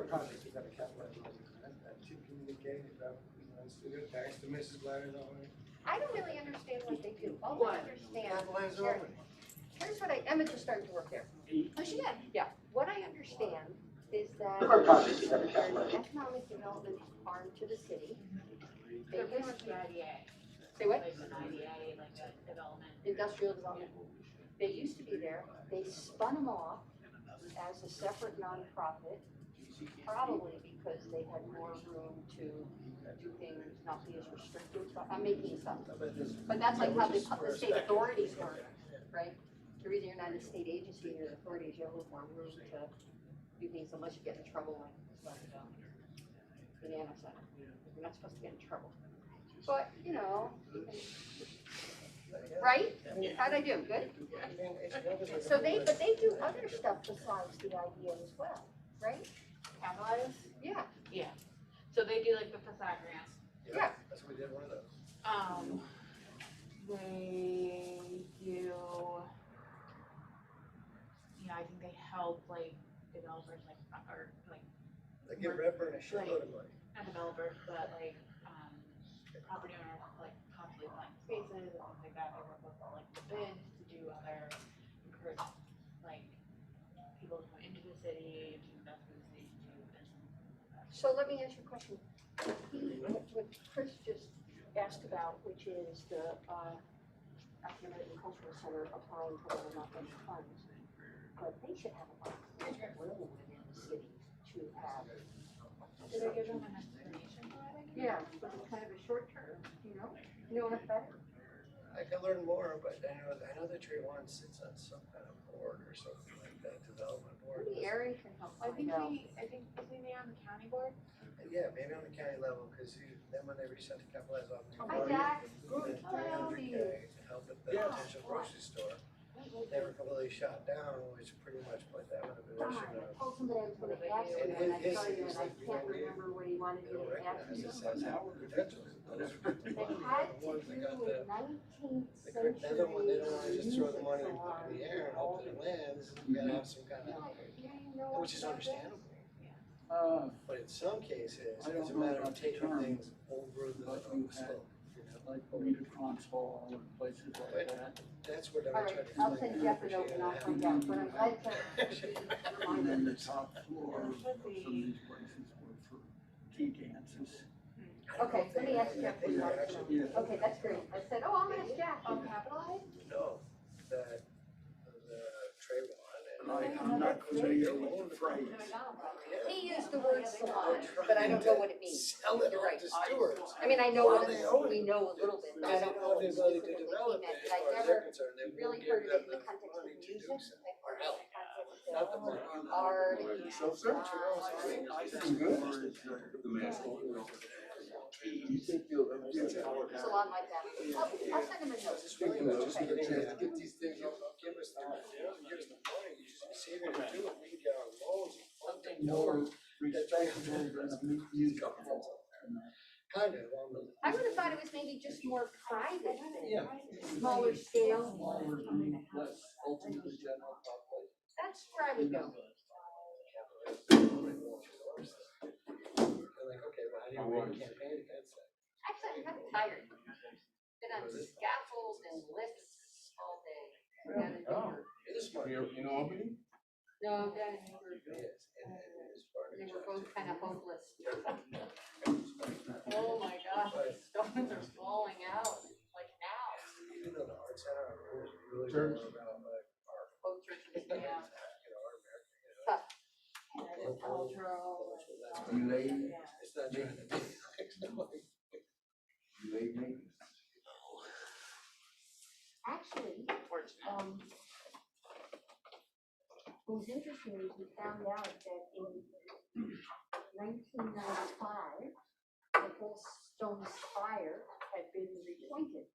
a project you gotta capitalize on, that to communicate, that, thanks to Mrs. Leonard. I don't really understand what they do. All I understand, Capitalize here, on it. here's what Emma just started to work there. Oh, she did? Yeah, what I understand is that there's economic development arm to the city. They They're pretty used much to, an IDA. say what? Like an IDA, like a development. Industrial development. They used to be there. They spun them off as a separate nonprofit, probably because they had more room to do things, not be as restrictive. But I'm making this up. But that's like how the state authorities work, right? The reason you're not a state agency, you're an authority, is you have a little more room to do things unless you get in trouble like banana center. You're not supposed to get in trouble. But, you know, right? How'd I do? Good? So but they do other stuff besides the idea as well, right? Capitalize? Yeah. Yeah. So they do like the facade grants. Yeah. That's what we did, one of those. They do, I think they help like developers or They give Redburn a shitload of money. not developers, but like property owners like constantly blank spaces and things like that. They work with like the bids to do other encourage like people to come into the city, to invest in the city, to do business. So let me ask you a question. What Chris just asked about, which is the Academic and Cultural Center applying for the not much funds, but they should have a larger room within the city to have. Do they give them an explanation for it? Yeah, but it's kind of a short term, you know enough better. I can learn more, but I know the Tree One sits on some kind of board or something like that, development board. Maybe Aaron can help I think find out. isn't he on the county board? Yeah, maybe on the county level, because then when they reach out to capitalize on. Hi, Jack. Good. $300K to help at the potential grocery store. They were completely shot down, which pretty much put them in a Darn, position I of. told somebody I was gonna ask you, and I tell you, and I can't remember what he wanted They me don't to ask recognize you. this as our potential. Those are the They ones had to that got do the. with 19th They're the century. one, they don't wanna just throw the money music in the air and hope that it lands, you gotta have some kind of, which is understandable. But in some cases, it's a matter of taking things over the slope. Like Meter Console and places like that. That's what All I'm right, trying to. I'll send Jeff a note and I'll find out, but I'm glad to And then remind the him. top floor of some of these places were for tea dances. Okay, let me ask Jeff. what he wants to know. Yeah. Okay, that's great. I said, oh, I'm gonna ask Jeff. On Capitalize? No, the Trey And one I'm not familiar with the phrase. He used the word salon, but I don't know what it means. Sell it You're on right. to stewards. I mean, I know While what they own it. we know a little bit, but I Because they don't don't know have the what ability to specifically he develop meant. it But as I far as never they're concerned, they really won't heard give it them in the the context of money to music. do so. I heard it in the context of Not the money. art. I think good. You think you'll ever get it? Salon like that. I'll send him a note. Just really, just Okay. get a chance to get these things, give us the money, you just save it and do it, we can get our loans. More respectable than a music hall. Kind of, along the. I would have thought it was maybe just more private, Yeah. smaller scale. Smaller, less ultimately general population. That's where I would go. Like, okay, well, how do you run a campaign against that? Actually, I'm kind of tired. Been on scaffolds and lifts all day. Down in Newburgh. It is smart. In Albany? No, down in Newburgh. Yes, and it is part of And the they were job. both kind of hopeless. Oh my gosh, the stones are falling out, like now. Even though the art center, I'm really Church. worried about like art. Both churches, You know, yeah. our American, Tough. And Cultural. Delayed, It's not trying to be like, delayed maintenance. Actually, what was interesting is we found out that in 1995, the whole stone spire had been repointed.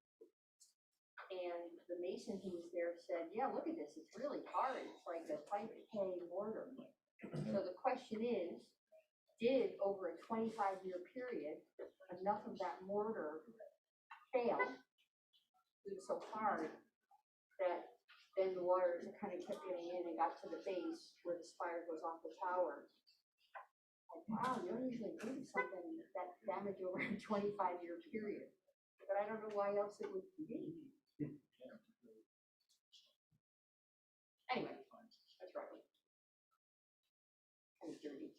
And the mason who was there said, yeah, look at this, it's really hard, it's like a pipe K mortar. So the question is, did over a 25-year period, enough of that mortar fail? It was so hard that then the water kind of kept getting in and got to the base where the spire goes off the tower. wow, you don't usually think of something that damage over a 25-year period, but I don't know why else it would be. Anyway, that's right. Kind of dirty.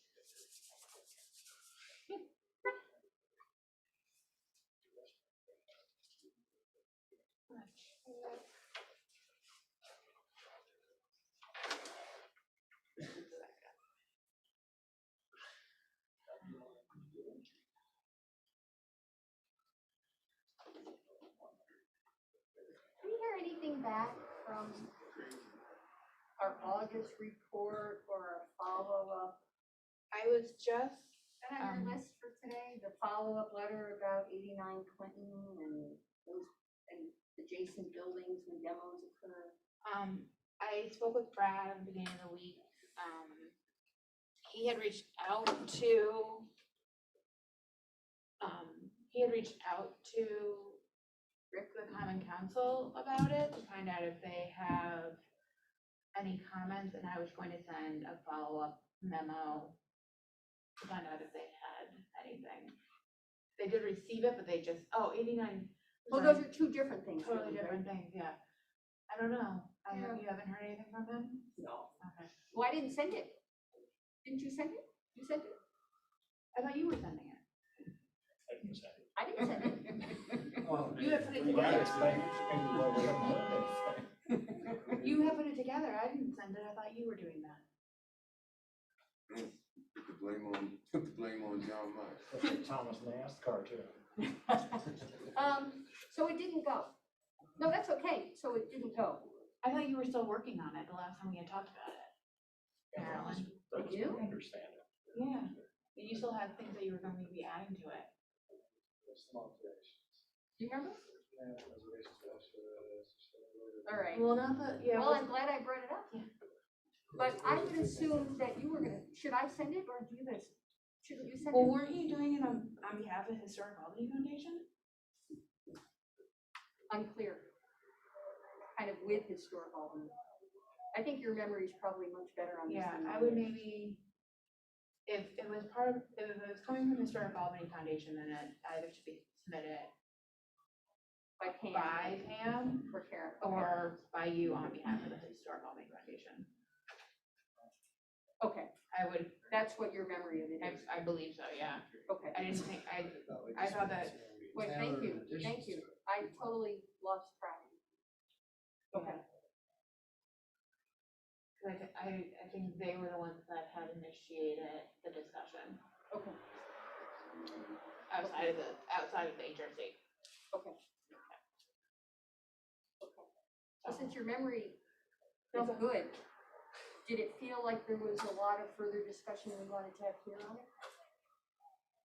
Did we hear anything back from our August report or our follow-up? I was just, Is that on your list for today? The follow-up letter about 89 Clinton and those and adjacent buildings when demos occur? I spoke with Brad at the beginning of the week. He had reached out to, Rick, the Common Council, about it to find out if they have any comments, and I was going to send a follow-up memo to find out if they had anything. They did receive it, but they just, 89. Well, those are two different things. Totally really, different right? things, yeah. I don't know. Yeah. You haven't heard anything from him? No. Okay. Well, I didn't send it. Didn't you send it? You sent it? I thought you were sending it. I didn't send it. You have put it together. You have put it together. I didn't send it. I thought you were doing that. Put the blame on John Myers. Looks like Thomas NASCAR too. So it didn't go. No, that's okay. So it didn't go. I thought you were still working on it the last time we had talked about it. Carolyn. That was You? my understanding. Yeah. But you still had things that you were going to be adding to it. Small alterations. Do you remember? Yeah, reservations, All right. Well, not the, yeah. Well, I'm glad I brought it up. Yeah. But I would assume that you were gonna, should I send it or do you guys, shouldn't you send Well, it? weren't you doing it on behalf of Historic Albany Foundation? Unclear. Kind of with historical. I think your memory is probably much better on this Yeah, than I mine would is. maybe, if it was coming from Historic Albany Foundation, then it either should be submitted By Pam. by Pam Or Karen. Okay. or by you on behalf of the Historic Albany Foundation. Okay, I would, that's what your memory of it is. I believe so, yeah. Okay. I didn't think, I thought that- Wait, thank you, thank you. I totally lost track. Okay. like, I think they were the ones that had initiated the discussion Okay, outside of the HRC. okay. Okay. So since your memory is Okay. good, did it feel like there was a lot of further discussion we wanted to have here on it?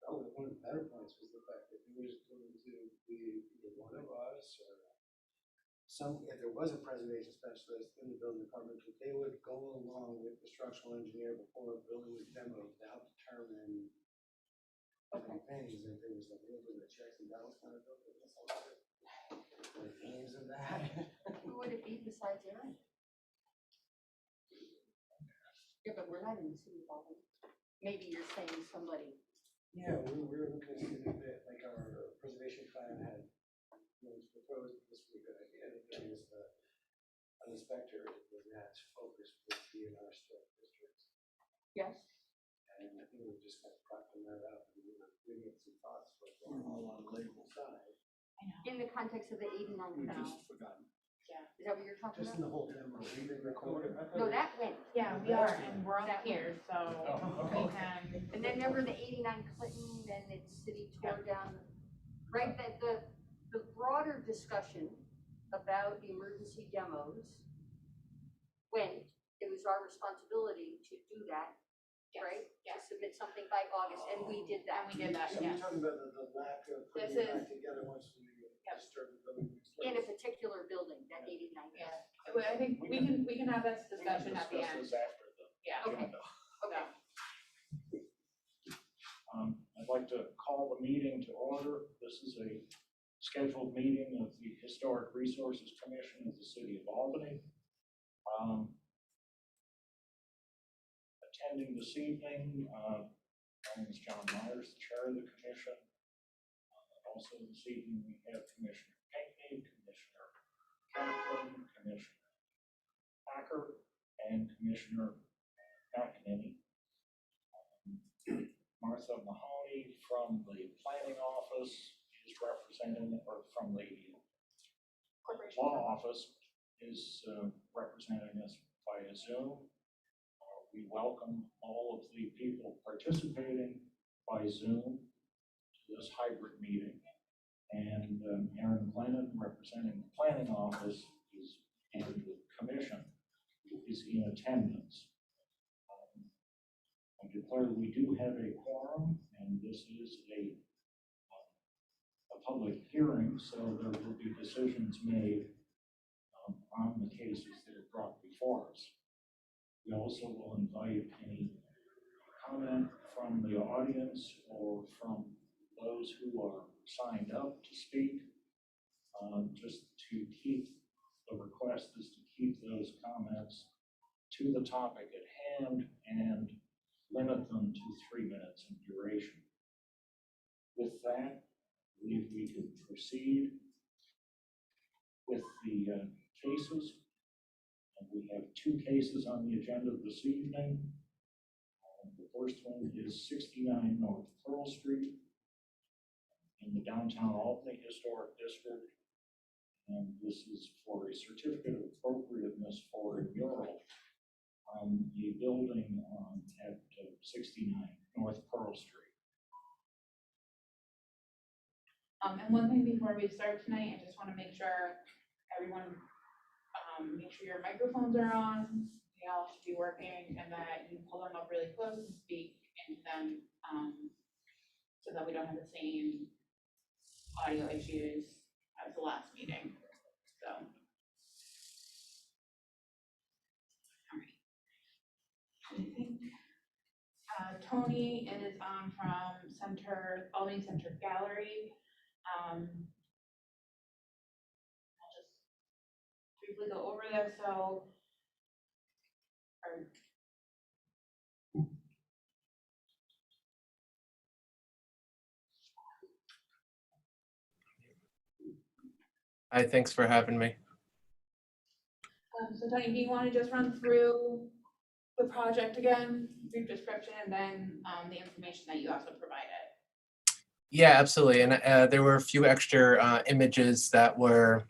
Oh, one of the better points was the fact that it was going to be either one of us or if there was a preservation specialist in the building department, that they would go along with the structural engineer before a building was demoed to help determine different things, and if there was a little bit of checks and balances kind of building, the names of that. Who would it be besides Aaron? Yeah, but we're not in the city hall. Maybe you're saying somebody. Yeah, we were looking to see that, like, our preservation plan had, was proposed, this would be a good idea, that there is an inspector that's focused with the historic districts. Yes. And I think we just kind of crafting that up, and we were bringing up some thoughts for We're all on label. side. I know. In the context of the 89 We now. just forgotten. Is that what you're talking Just in about? the whole demo, we did record it. No, that went. Yeah, we are, and we're all That one. here, so we can. And then remember the 89 Clinton, then it's city tore down, right, that the broader discussion about the emergency demos, when it was our responsibility to do that, right? To submit something by August, and we did that. And we did that, So yeah. we're talking about the lack of This putting it back is- together once we Yep. disturb the building. In a particular building, that 89. Yeah, well, I think we can have this discussion at the Discuss end. this after the Yeah. Okay. agenda. Okay. I'd like to call the meeting to order. This is a scheduled meeting of the Historic Resources Commission of the City of Albany. Attending this evening, My name is John Myers, the chair of the commission. Also this evening, we have Commissioner Pinckney, Commissioner Kaplan, Commissioner Packer, and Commissioner McEnany. Martha Mahoney from the planning office is representing, or from the law office is representing us via Zoom. We welcome all of the people participating by Zoom to this hybrid meeting. And Aaron Glennon, representing the planning office, and the commission is in attendance. I declare we do have a quorum, and this is a public hearing, so there will be decisions made on the cases that are brought before us. We also will invite any comment from the audience or from those who are signed up to speak. Just to keep, the request is to keep those comments to the topic at hand and limit them to 3 minutes in duration. With that, I believe we can proceed with the cases. And we have 2 cases on the agenda this evening. The first one is 69 North Pearl Street in the downtown Albany Historic District. And this is for a certificate of appropriateness for a mural on a building at 69 North Pearl Street. And one thing before we start tonight, I just want to make sure everyone, make sure your microphones are on, they all should be working, and that you pull them up really close and speak into them, so that we don't have the same audio issues as the last meeting, so. All right. I think, Tony is on from Albany Center Gallery. I'll just briefly go over this, so. Hi, thanks for having me. So Tony, do you want to just run through the project again, brief description, and then the information that you also provided? Yeah, absolutely. And there were a few extra images that were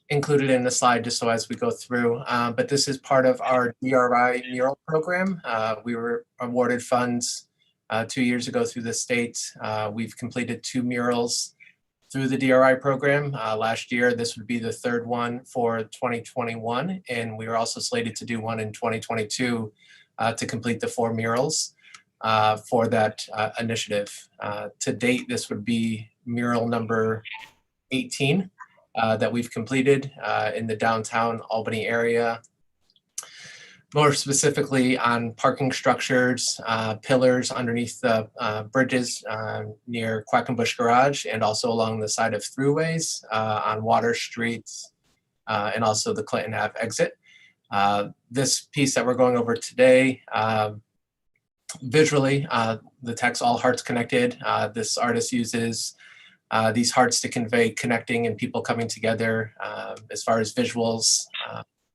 included in the slide just so as we go through. But this is part of our DRI mural program. We were awarded funds 2 years ago through the state. We've completed 2 murals through the DRI program. Last year, this would be the 3rd one for 2021. And we were also slated to do one in 2022 to complete the 4 murals for that initiative. To date, this would be mural number 18 that we've completed in the downtown Albany area. More specifically on parking structures, pillars underneath the bridges near Quackenbush Garage, and also along the side of throughways on Water Streets and also the Clinton Ave exit. This piece that we're going over today, visually, the text "All Hearts Connected." This artist uses these hearts to convey connecting and people coming together. As far as visuals,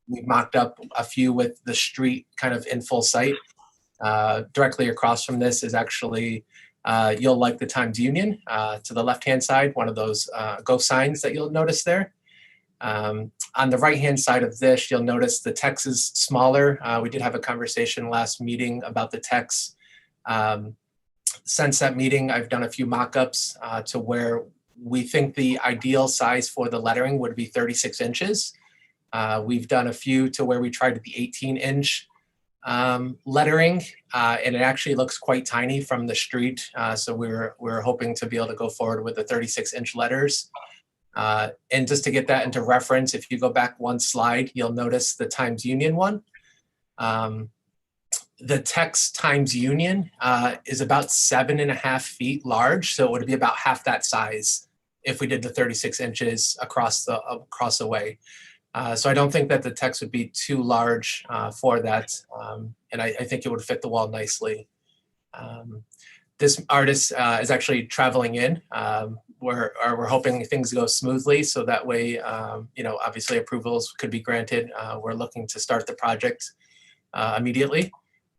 we've mocked up a few with the street kind of in full sight. Directly across from this is actually You'll Like the Times Union to the left-hand side, one of those go signs that you'll notice there. On the right-hand side of this, you'll notice the text is smaller. We did have a conversation last meeting about the text. Since that meeting, I've done a few mock-ups to where we think the ideal size for the lettering would be 36 inches. We've done a few to where we tried the 18-inch lettering, and it actually looks quite tiny from the street. So we're hoping to be able to go forward with the 36-inch letters. And just to get that into reference, if you go back one slide, you'll notice the Times Union one. The text Times Union is about 7.5 feet large, so it would be about half that size if we did the 36 inches across the way. So I don't think that the text would be too large for that, and I think it would fit the wall nicely. This artist is actually traveling in. We're hoping things go smoothly, so that way, obviously approvals could be granted. We're looking to start the project immediately.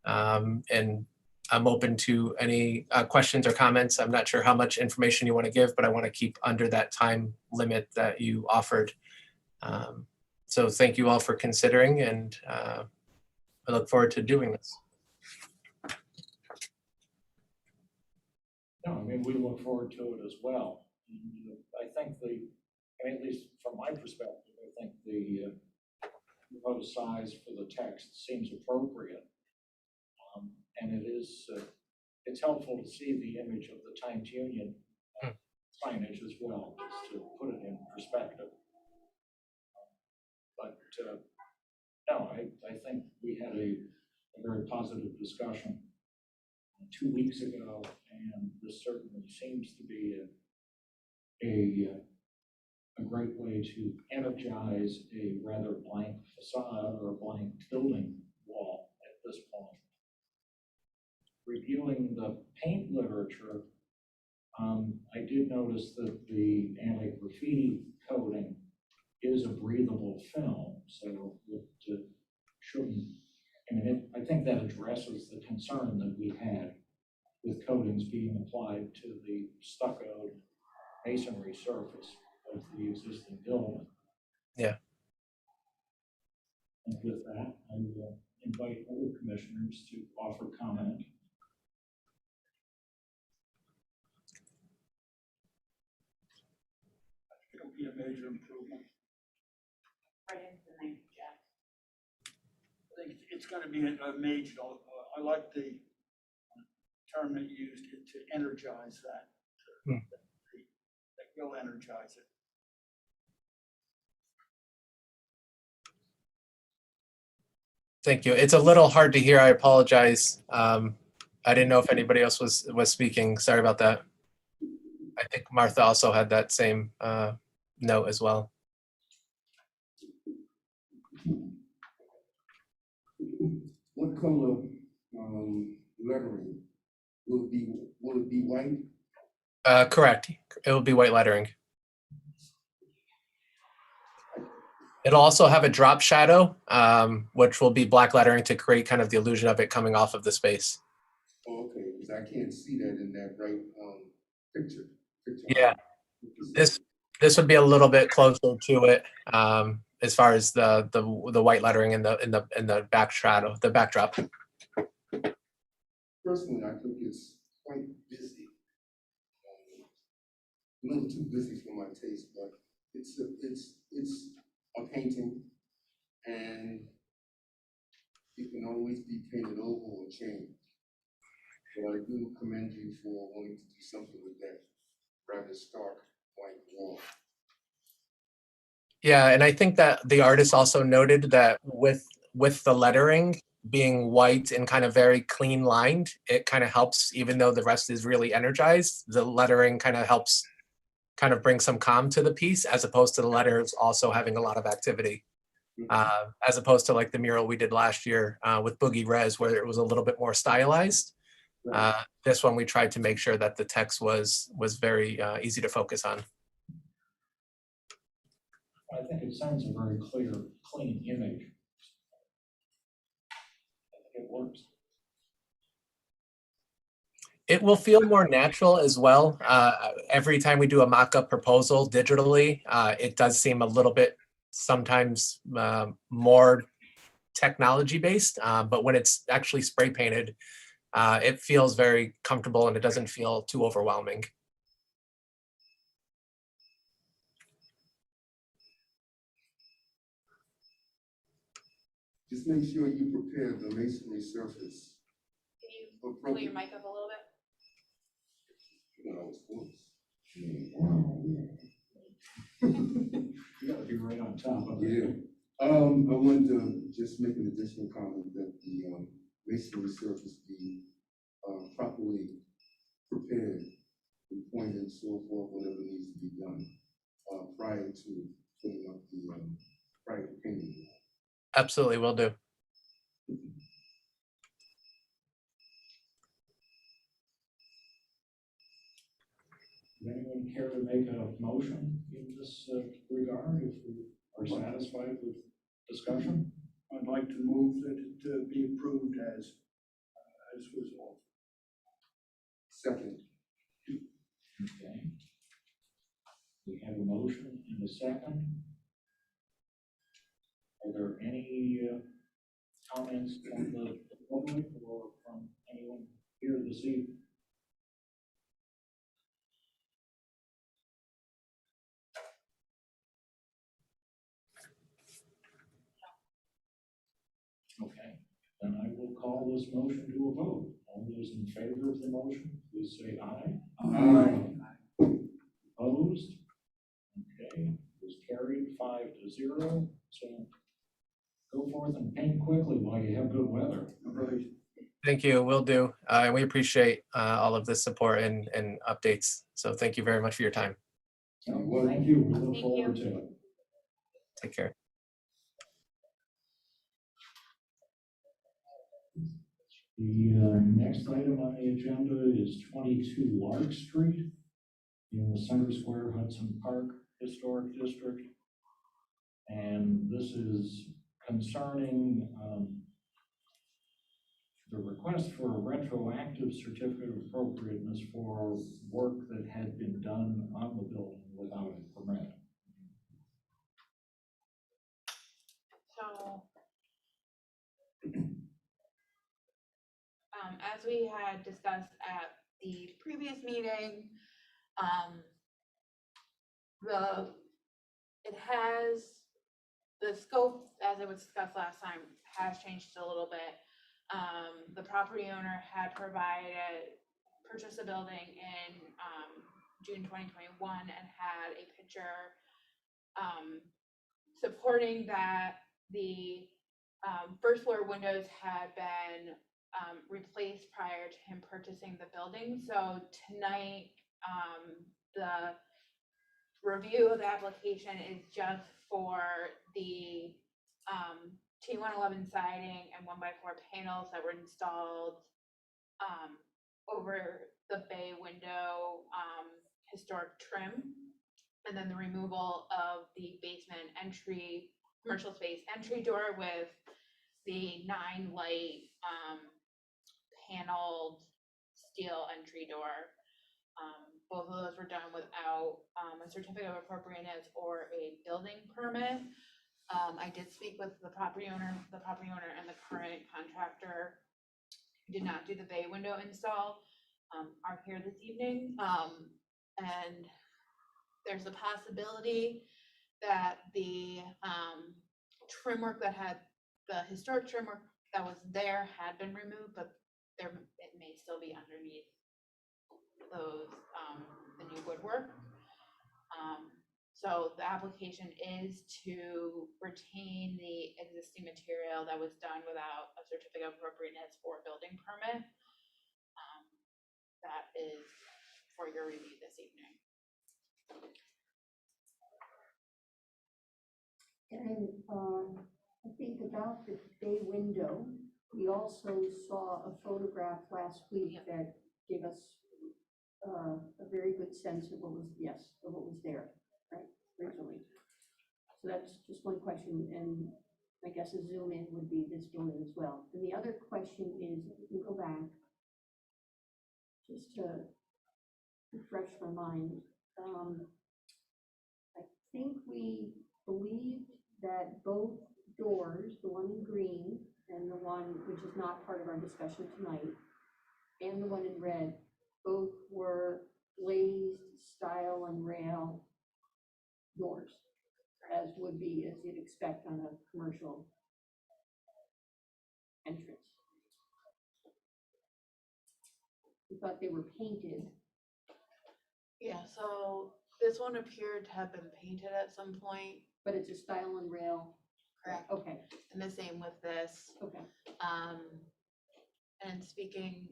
And I'm open to any questions or comments. I'm not sure how much information you want to give, but I want to keep under that time limit that you offered. So thank you all for considering, and I look forward to doing this. No, I mean, we look forward to it as well. And, I think at least from my perspective, I think the proposed size for the text seems appropriate. And it is, it's helpful to see the image of the Times Union signage as well, just to put it in perspective. But no, I think we had a very positive discussion 2 weeks ago, and this certainly seems to be a great way to energize a rather blank facade or a blank building wall at this point. Reviewing the paint literature, I did notice that the anti-graffiti coating is a breathable film, so it shouldn't, I think that addresses the concern that we had with coatings being applied to the stuccoed masonry surface of the existing building. Yeah. And with that, I will invite other commissioners to offer comment. It'll be a major improvement. Right into the name, Jeff. I think it's going to be a major, I like the term that you used, to energize that. That will energize it. Thank you. It's a little hard to hear. I apologize. I didn't know if anybody else was speaking. Sorry about that. I think Martha also had that same note as well. What color lettering? Will it be white? Correct. It will be white lettering. It'll also have a drop shadow, which will be black lettering to create kind of the illusion of it coming off of the space. Oh, okay, because I can't see that in that right picture. Yeah, this would be a little bit closer to it as far as the white lettering in the back shadow, the backdrop. Personally, I think it's quite busy. A little too busy for my taste, but it's a painting, and it can always be painted over or changed. But I do commend you for wanting to do something with that rather stark white wall. Yeah, and I think that the artist also noted that with the lettering being white and kind of very clean lined, it kind of helps, even though the rest is really energized, the lettering kind of helps kind of bring some calm to the piece, as opposed to the letters also having a lot of activity. As opposed to like the mural we did last year with Boogie Res, where it was a little bit more stylized. This one we tried to make sure that the text was very easy to focus on. I think it sends a very clear, clean image. I think it works. It will feel more natural as well. Every time we do a mock-up proposal digitally, it does seem a little bit sometimes more technology-based, but when it's actually spray painted, it feels very comfortable and it doesn't feel too overwhelming. Just make sure you prepare the masonry surface. Can you pull your mic up a little bit? You know, of course. You gotta be right on top of it. Yeah. I wanted to just make an additional comment that the masonry surface be properly prepared and pointed and so forth, whatever needs to be done prior to putting up the prior to painting. Absolutely, will do. Would anyone care to make a motion in this regard if we are satisfied with discussion? I'd like to move that it be approved as was offered. Second. Okay. We have a motion and a second. Are there any comments from the public or from anyone here this evening? Okay, then I will call this motion to a vote. All those in favor of the motion, please say aye. Aye. Opposed? Okay, it was carried 5-0. So go forth and paint quickly while you have good weather. Right. Thank you, will do. We appreciate all of the support and updates. So thank you very much for your time. Well, thank you. We look Thank forward you. to it. Take care. The next item on the agenda is 22 Lark Street in the Center Square Hudson Park Historic District. And this is concerning the request for a retroactive certificate of appropriateness for work that had been done on the building without a permit. So, as we had discussed at the previous meeting, the scope, as it was discussed last time, has changed a little bit. The property owner had purchased a building in June 2021 and had a picture supporting that the first floor windows had been replaced prior to him purchasing the building. So tonight, the review of the application is just for the T111 siding and 1x4 panels that were installed over the bay window historic trim, and then the removal of the basement entry, commercial space entry door with the 9 light paneled steel entry door. Both of those were done without a certificate of appropriateness or a building permit. I did speak with the property owner and the current contractor who did not do the bay window install, are here this evening. And there's a possibility that the trim work the historic trim work that was there had been removed, but it may still be underneath those, the new woodwork. So the application is to retain the existing material that was done without a certificate of appropriateness or building permit. That is for your review this evening. And I think about the bay window, we also saw a photograph last week that gave us a very good sense of what was there, right, originally. So that's just one question, and I guess a zoom in would be this building as well. And the other question is, if we can go back, just to refresh my mind, I think we believed that both doors, the one in green and the one which is not part of our discussion tonight, and the one in red, both were glazed stile and rail doors, as would be, as you'd expect on a commercial entrance. We thought they were painted. Yeah, so this one appeared to have been painted at some point. But it's a stile and rail. Correct. Okay, And the same with this. okay. And speaking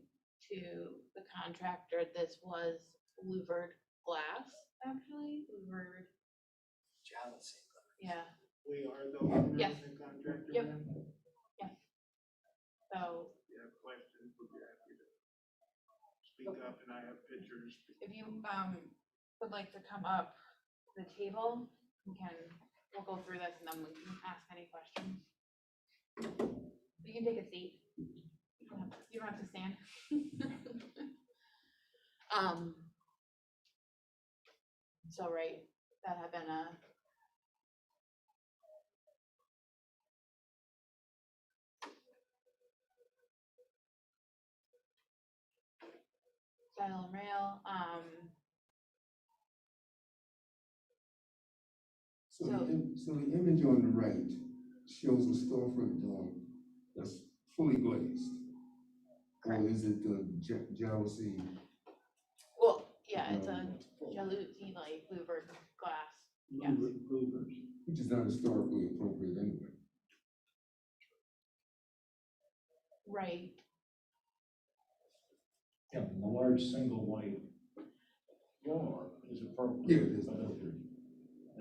to the contractor, this was louvered glass, actually. Louvered, Jealousy. yeah. We are the owner Yes. and contractor Yep. then? So If you have questions, we'll be happy to speak up, and I have pictures. if you would like to come up to the table, we'll go through this and then we can ask any questions. You can take a seat. You don't have to stand. So, right, that had been a style and rail, So the image on the right shows a storefront door that's fully glazed. Or Correct. is it the jealousy? well, yeah, it's a jalousie, like louvered glass. Yes. Louvers, which is not historically appropriate anyway. Right, Yeah, and the large single white door is appropriate. Yeah, it is but appropriate.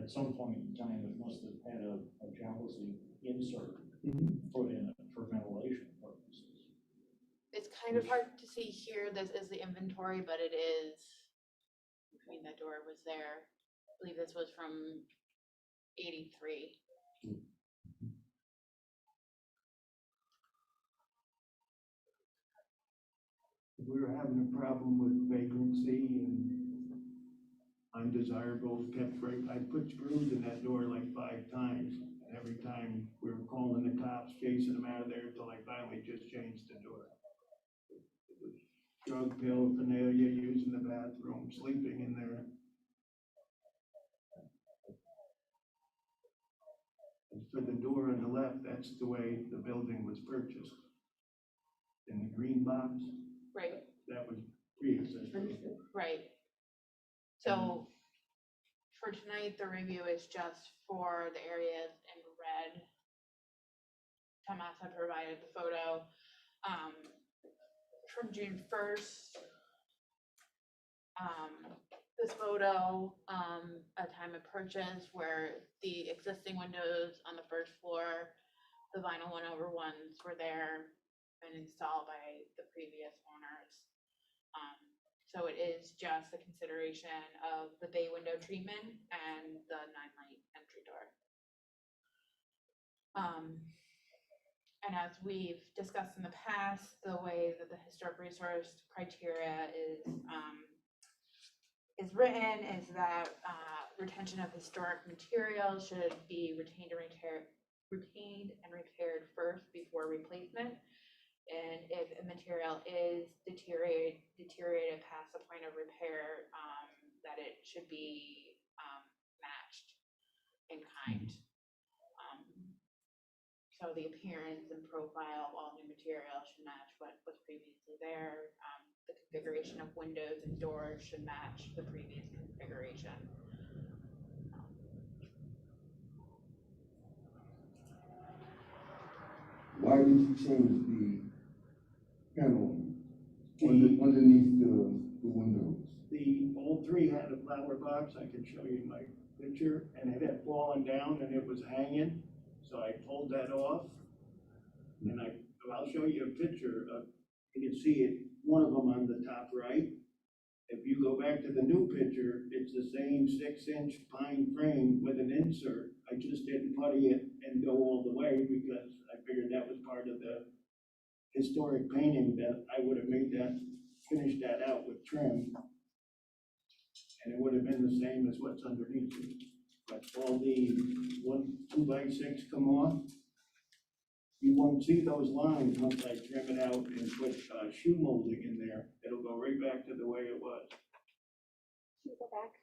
At some point in time, it must have had a jalousie insert Mhm. put in it for ventilation purposes. it's kind of hard to see here, this is the inventory, but it is, I mean, the door was there, I believe this was from 83. If we were having a problem with vagrancy and undesirables kept break, I put screws in that door like 5 times. And every time we were calling the cops, chasing them out of there until I finally just changed the door. It was drug paraphernalia, using the bathroom, sleeping in there. And for the door on the left, that's the way the building was purchased. In the green box, Right, that was pre-existing. right. So for tonight, the review is just for the areas in red. Thomas had provided the photo from June 1st. This photo, a time of purchase where the existing windows on the first floor, the vinyl 1/1s were there and installed by the previous owners. So it is just the consideration of the bay window treatment and the 9-light entry door. And as we've discussed in the past, the way that the historic resource criteria is written is that retention of historic materials should be retained and repaired first before replacement. And if a material is deteriorated past the point of repair, that it should be matched in kind. So the appearance and profile of all new material should match what was previously there. The configuration of windows and doors should match the previous configuration. Why did you change the panel underneath the windows? The old 3 had a flower box, I can show you my picture, and it had fallen down and it was hanging, so I pulled that off. And I'll show you a picture of, you can see it, one of them on the top right. If you go back to the new picture, it's the same 6-inch pine frame with an insert. I just didn't putty it and go all the way because I figured that was part of the historic painting, that I would have made that, finished that out with trim. And it would have been the same as what's underneath it. But all the 2x6 come off. You won't see those lines once I trim it out and put shoe molding in there. It'll go right back to the way it was. Can you go back?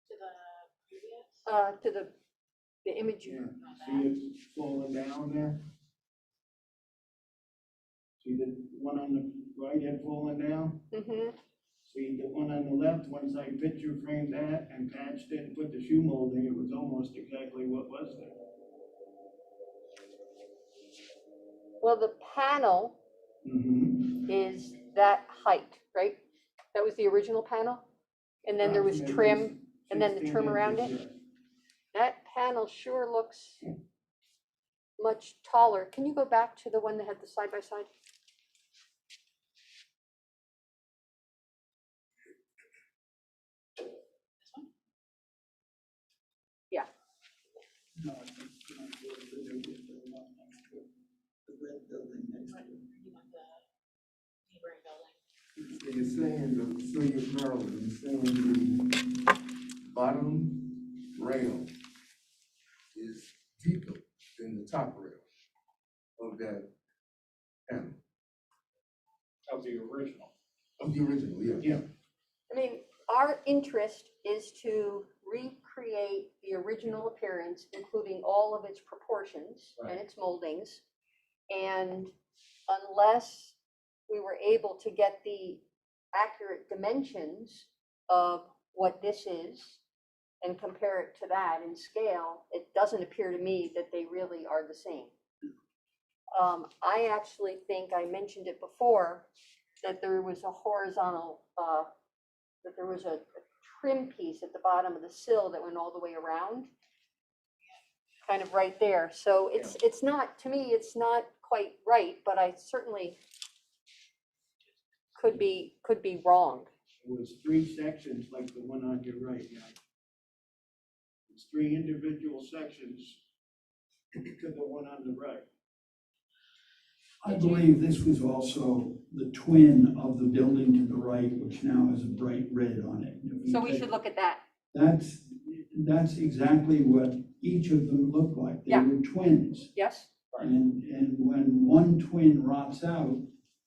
To the previous? To the image you. See it falling down there? See the one on the right had fallen down? Mm-hmm. See the one on the left, once I picture framed that and patched it and put the shoe molding, it was almost exactly what was there. Well, the panel Mm-hmm. is that height, right? That was the original panel? And then there was trim, and then the trim around it? That panel sure looks much taller. Can you go back to the one that had the side-by-side? No, I think you know, the new building next to it, the red building next to it. You want the neighboring building? So you're saying, so you're Maryland, you're saying the bottom rail is deeper than the top rail of that panel, Of the original. of the original, yeah. Yeah. I mean, our interest is to recreate the original appearance, including all of its proportions and Right. its moldings. And unless we were able to get the accurate dimensions of what this is and compare it to that in scale, it doesn't appear to me that they really are the same. I actually think I mentioned it before, that there was a horizontal, that there was a trim piece at the bottom of the sill that went all the way around, kind of right there. So it's not, to me, it's not quite right, but I certainly could be wrong. It was 3 sections like the one on your right, yeah. It's 3 individual sections to the one on the right. I believe this was also the twin of the building to the right, which now has a bright red on it. If you So we take- should look at that. That's exactly what each of them looked like. They Yeah. were twins. Yes? And when one twin rots out,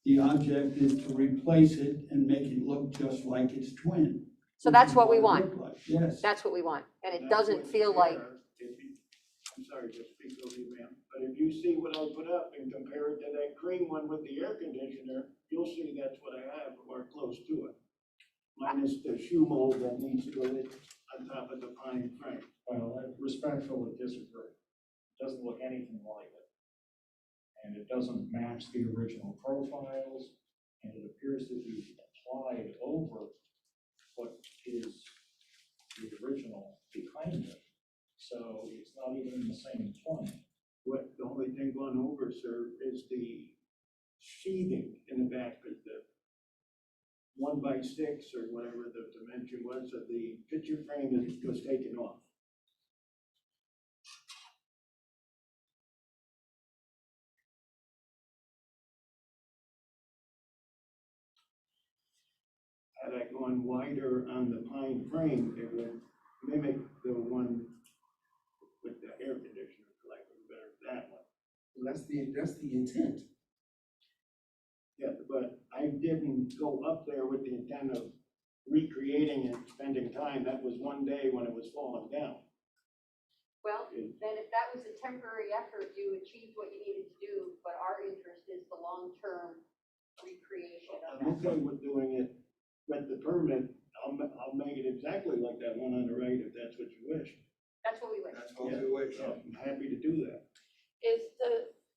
the object is to replace it and make it look just like its twin. So which that's is what we it want. looked like. Yes. That's what we want. And it That's doesn't what's feel like, there. I'm sorry to speak over you, ma'am, but if you see what I put up and compare it to that cream one with the air conditioner, you'll see that's what I have or close to it. Minus the shoe mold that needs to go in on top of the pine frame. Well, I respectfully disagree. It doesn't look anything like it. And it doesn't match the original profiles, and it appears to be applied over what is the original behind it. So it's not even in the same plane. What, the only thing going over, sir, is the sheathing in the back of the 1x6 or whatever the dimension was of the picture frame that was taken off. Had I gone wider on the pine frame, it would mimic the one with the air conditioner, for lack of a better, that one. Well, that's the intent. Yeah, but I didn't go up there with the intent of recreating and spending time. That was one day when it was falling down. well, then if that was a temporary effort, you achieved what you needed to do, but our interest is the long-term recreation of I'm that. okay with doing it with the permit. I'll make it exactly like that one on the right if that's what you wish. That's what we wish. That's what we wish. I'm happy to do that.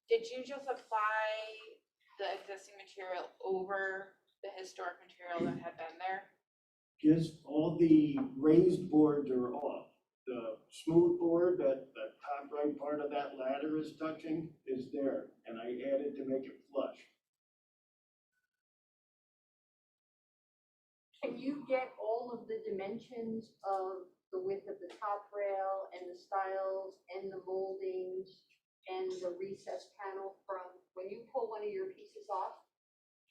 Did you just apply the existing material over the historic material that had been there? Just all the raised boards are off. The smooth board that the top right part of that ladder is touching is there, and I added to make it flush. Can you get all of the dimensions of the width of the top rail and the styles and the moldings and the recessed panel from, when you pull one of your pieces off,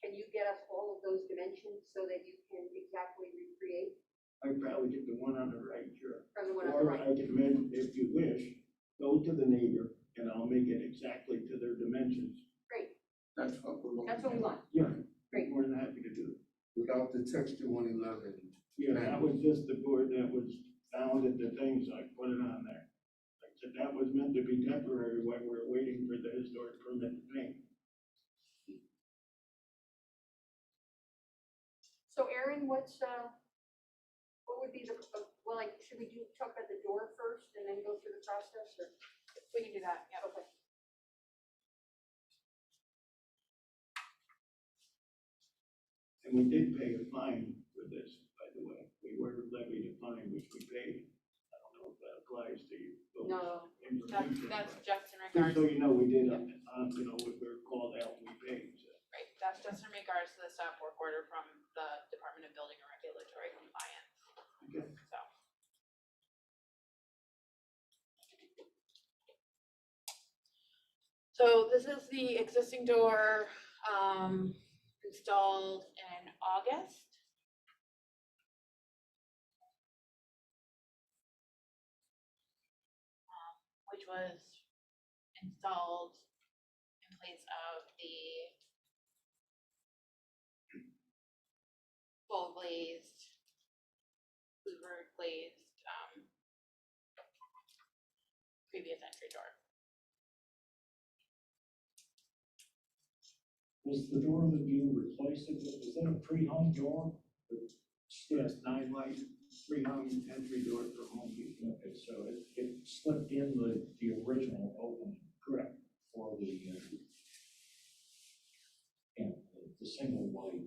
can you get us all of those dimensions so that you can exactly recreate I'd probably get the one on the right, sure. from the one on the Or right? I can make, if you wish, go to the neighbor and I'll make it exactly to their dimensions. Great, That's what we're looking that's what we want. Yeah, Great. more than happy to do it. Without the texture 111. Yeah, that was just the board that was found at the things, I put it on there. I said that was meant to be temporary while we were waiting for the historic permit to paint. So Erin, what would be the, well, like, should we talk about the door first and then go through the process, or? We can do that, yeah. Okay. And we did pay a fine for this, by the way. We were levied a fine, which we paid. I don't know if that applies to you. folks. No, That's just in Just regards, so you know, we did, you know, we were called out and we paid, so. right, that's just in regards to the stop work order from the Department of Building and Regulatory Compliance, Okay. so. So this is the existing door, installed in August. Which was installed in place of the full glazed, louvered glazed, previous entry door. Was the door that you replaced it with, was that a pre-hung door? Yes, 9 light, 3-hung entry door for Home Depot. Okay, so it slipped in the original opening. Correct. For the single white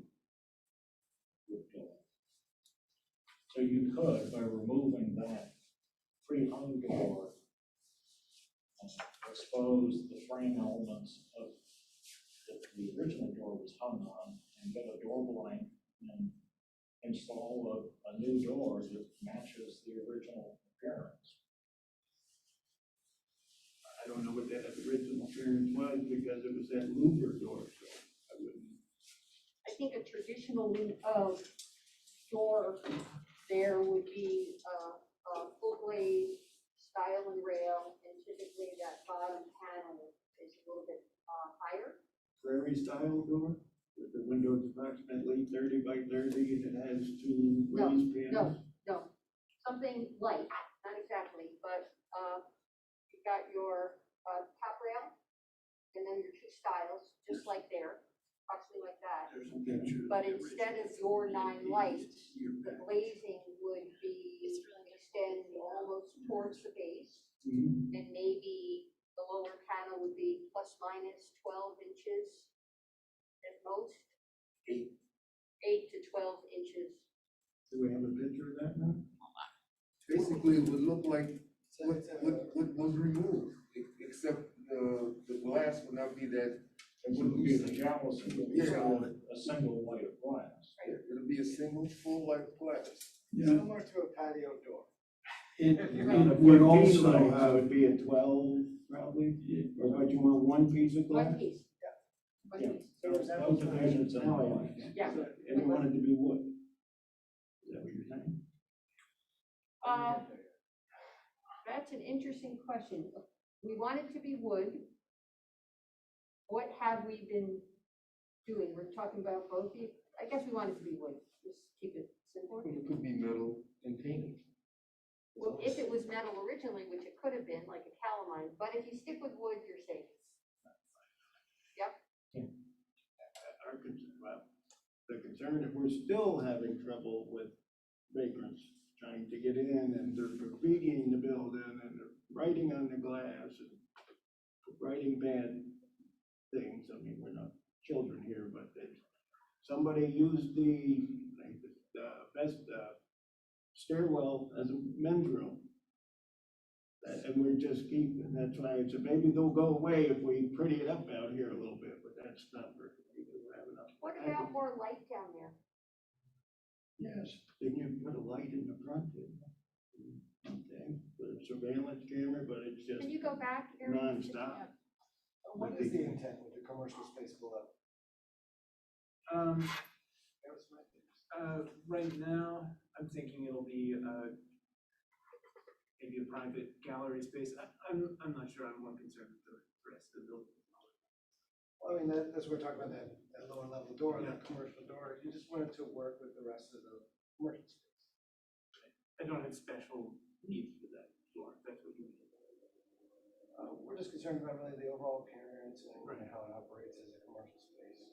wood door. So you could, by removing that pre-hung door, expose the frame elements of that the original door was hung on and get a door blank and install a new door that matches the original appearance. I don't know what that original appearance was because it was that louver door, so I wouldn't. I think a traditional door there would be full glaze, stile and rail, and typically that bottom panel is a little bit higher. Prairie style door, with the windows approximately 30 by 30, and it has 2 raised panels. No, something light, not exactly, but you've got your top rail, and then your 2 stiles, just like there, approximately like that. There's a picture. But instead of your 9 lights, the glazing would be extend almost towards the base, Mhm. and maybe the lower panel would be plus minus 12 inches at most. 8 to 12 inches. Do we have a picture of that now? Basically, it would look like what was removed, except the glass would not be that, It wouldn't be the jalousie, it would be Yeah. a single white of glass. it'll be a single full light glass. Yeah, Similar to a patio door. it On a would 15, also, though, it would be a 12 probably, or what, you want one piece of glass? One piece. One Yeah. piece. No divisions in Now I the understand. Yeah. And you want it to be wood? Is that what you're saying? That's an interesting question. We want it to be wood. What have we been doing? We're talking about both the, I guess we want it to be wood, just keep it simple. It could be metal and painted. Well, if it was metal originally, which it could have been, like a calamine, but if you stick with wood, you're safe. Well, the concern, if we're still having trouble with vagrants trying to get in and they're graffitiing the building and they're writing on the glass and writing bad things, I mean, we're not children here, but somebody used the best stairwell as a men's room. And we're just keeping, that's why I said, maybe they'll go away if we pretty it up out here a little bit, but that's not working. We have enough. What about more light down there? Yes, then you put a light in the front, didn't you? Okay, put a surveillance camera, but it's just Can you go back, Aaron? nonstop. What is the intent with the commercial space below? That was my thing. Right now, I'm thinking it'll be, maybe a private gallery space. I'm not sure, I'm more concerned with the rest of the building. Well, I mean, that's what we're talking about, that lower level door, that commercial door. You just want it to work with the rest of the commercial space. I don't have special needs for that floor, if that's what you mean. We're just concerned about really the overall appearance and Right. how it operates as a commercial space.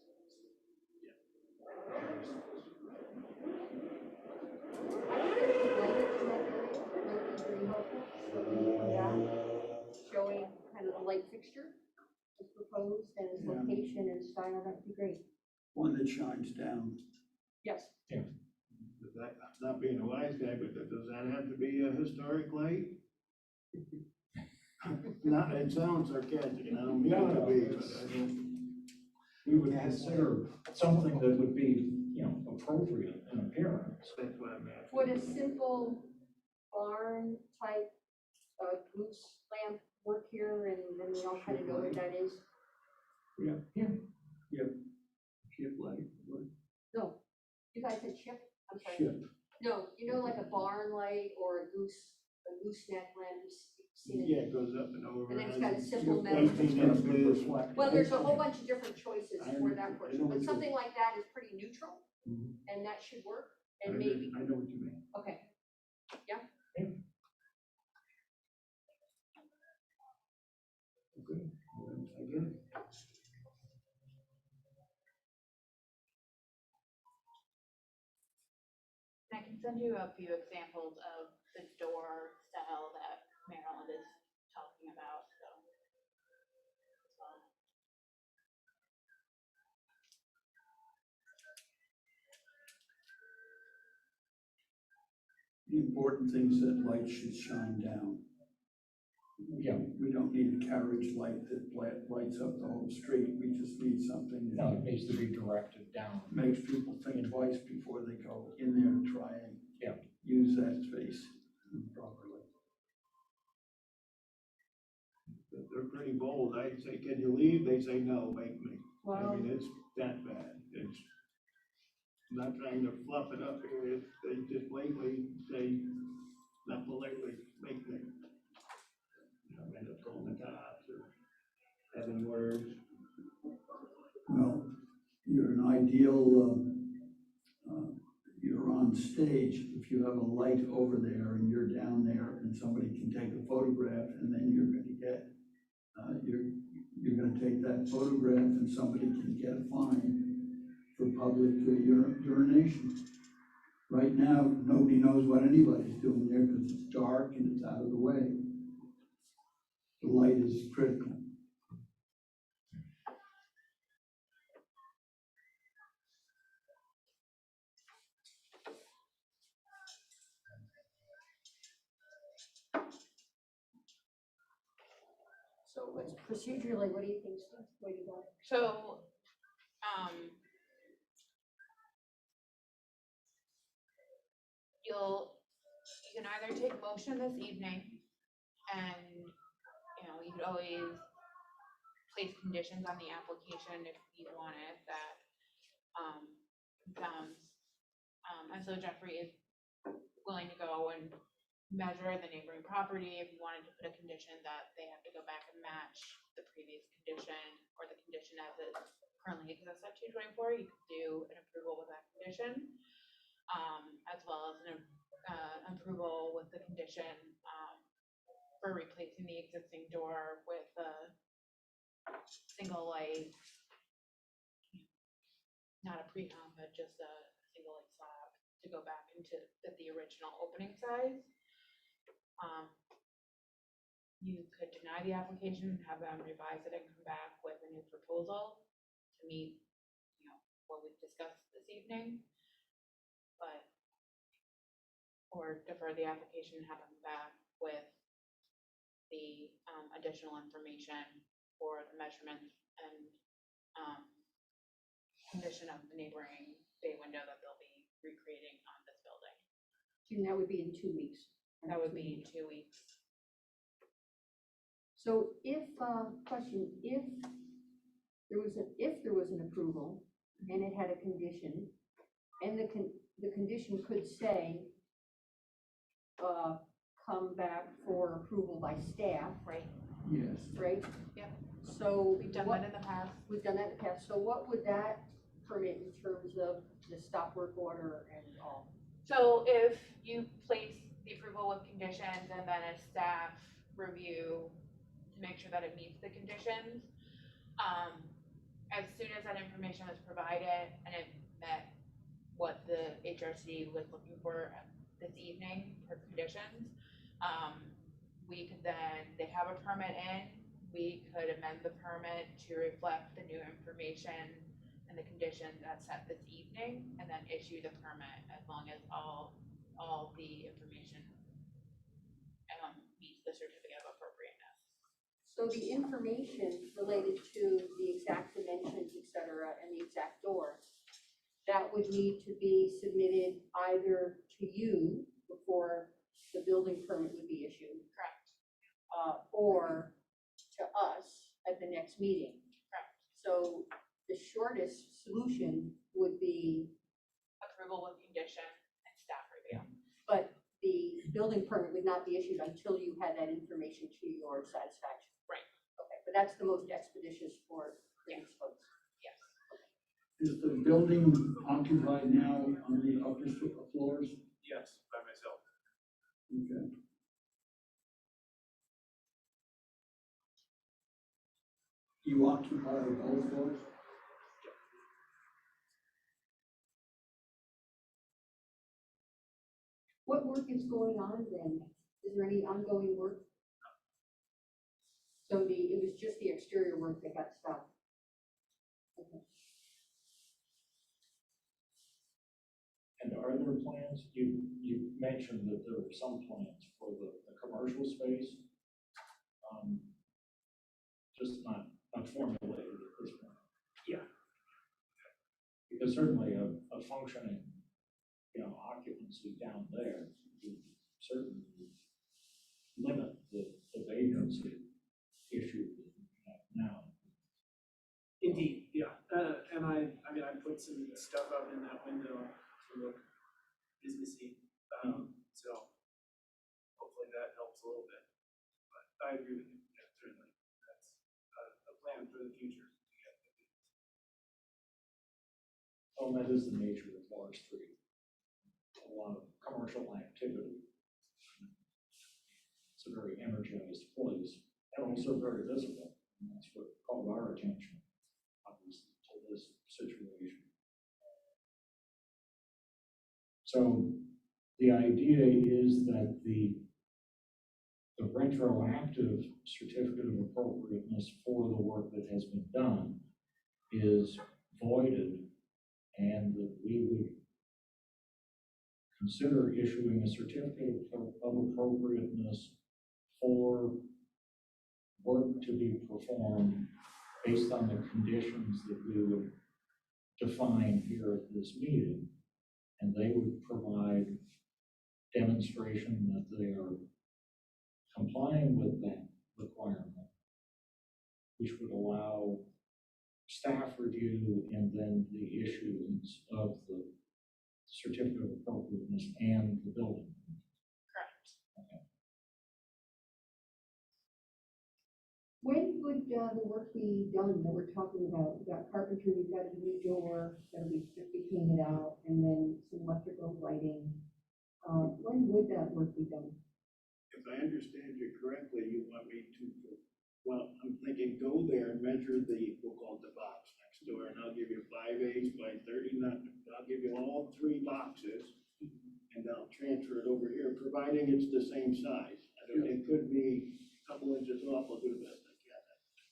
Showing kind of the light fixture is proposed and its Yeah. location and style, that'd be great. one that shines down. Yes. Does that, not being a wise guy, but does that have to be a historic light? Not, it sounds sarcastic, and I don't mean it to be, but I don't. We would consider something that would be, appropriate in appearance. That's what I'm asking. Would a simple barn type goose lamp work here and then we all kind of know what that is? Yeah. Ship light, what? No, you guys said chip? I'm sorry. Ship. No, you know, like a barn light or a gooseneck lamp, you've seen it? Yeah, it goes up and over. And then it's got a simple Ship metal. lighting and blue. Well, there's a whole bunch of different choices I for know- that I portion, know but what you- something like that is pretty neutral, Mhm. and that should work, I and know- maybe, I know what you mean. okay. Okay, I get it. I can send you a few examples of the door style that Maryland is talking about, so. as well. The important thing is that light should shine down. Yeah. We don't need a carriage light that lights up the whole street. We just need something No, that it needs to be directed down. makes people think twice before they go in there and try and Yeah. use that space properly. They're pretty bold. I say, can you leave? They say, no, make me. I Well, mean, it's that bad. It's, I'm not trying to fluff it up here. They just blatantly say, not politely, make me. You know, end up calling the cops or having words. Well, you're an ideal, you're on stage. If you have a light over there and you're down there and somebody can take a photograph and then you're gonna get, you're gonna take that photograph and somebody can get a fine for public urination. Right now, nobody knows what anybody's doing there because it's dark and it's out of the way. The light is critical. so what's procedurally, what do you think's the way to go? So, you can either take motion this evening and, you could always place conditions on the application if you wanted that, sounds, and so Jeffrey is willing to go and measure the neighboring property. If you wanted to put a condition that they have to go back and match the previous condition or the condition as it currently exists at 224, you could do an approval with that condition, as well as an approval with the condition for replacing the existing door with a single light, not a pre-hung, but just a single light slab to go back into the original opening size. You could deny the application, have them revise it and come back with a new proposal to meet, what we've discussed this evening. But, or defer the application, have them back with the additional information for the measurements and condition of the neighboring bay window that they'll be recreating on this building. And that would be in 2 weeks. That would be in 2 weeks. So if, question, if there was an approval and it had a condition, and the condition could say, come back for approval by staff, Right. Yes. right? Yep. So We've done what- that in the past. We've done that in the past, so what would that permit in terms of the stop work order and all? So if you place the approval with conditions and then a staff review to make sure that it meets the conditions, as soon as that information was provided and it met what the HRC was looking for this evening for conditions, we could then, they have a permit in, we could amend the permit to reflect the new information and the conditions that's set this evening, and then issue the permit as long as all the information meets the certificate of appropriateness. So the information related to the exact dimensions, et cetera, and the exact door, that would need to be submitted either to you before the building permit would be issued, Correct. or to us at the next meeting. Correct. So the shortest solution would be, Approval with condition and staff review. but the building permit would not be issued until you had that information to your satisfaction. Right. Okay, but that's the most expeditious for these folks. Yes. Is the building occupied now on the upper floors? Yes, by myself. Okay. You occupy both floors? What work is going on then? Is there any ongoing work? So it was just the exterior work that got stopped. Okay. And are there plans, you mentioned that there were some plans for the commercial space? Just not formulated at this point. Yeah. Because certainly a functioning, occupancy down there would certainly limit the vacancy issue that we have now. Indeed, yeah. And I put some stuff up in that window to look businessy. So hopefully that helps a little bit. But I agree with you, yeah, certainly. That's a plan for the future. Well, that is the nature of Water Street. A lot of commercial activity. It's a very energized place and also very visible. And that's what called our attention, obviously, to this situation. So the idea is that the retroactive certificate of appropriateness for the work that has been done is voided, and that we would consider issuing a certificate of appropriateness for work to be performed based on the conditions that we would define here at this meeting. And they would provide demonstration that they are complying with that requirement, which would allow staff review and then the issuance of the certificate of appropriateness and the building. Correct. Okay. When would the work be done that we're talking about? You've got carpentry, you've got a new door that'll be just be painted out, and then some electrical lighting. When would that work be done? If I understand you correctly, you want me to, well, I'm thinking go there and measure we'll call it the box next door, and I'll give you 5/8 by 30, I'll give you all 3 boxes, and I'll transfer it over here, providing it's the same size. It could be a couple inches off, I'll do the best I can.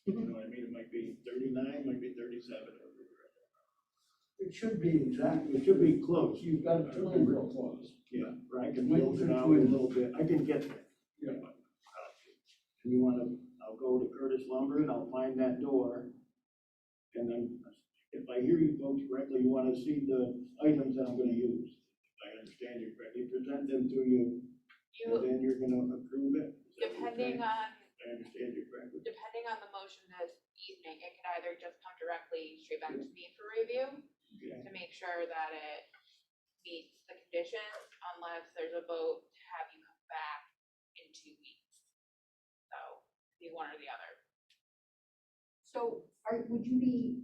You know what I mean? It might be 39, might be 37 over here. It should be exactly. It should be close. You've got it It'll to be real close. Yeah, or I can build it out a little bit, I can get there. Yeah. And you wanna, I'll go to Curtis Lumber and I'll find that door. And then, if I hear you folks correctly, you wanna see the items that I'm gonna use. If I understand you correctly, present them to you, and then you're gonna approve it. Is that what you're Depending saying? on, If I understand you correctly. depending on the motion this evening, it could either just come directly straight back to me for review Okay. to make sure that it meets the conditions, unless there's a vote to have you come back in 2 weeks. So, be one or the other. So would you be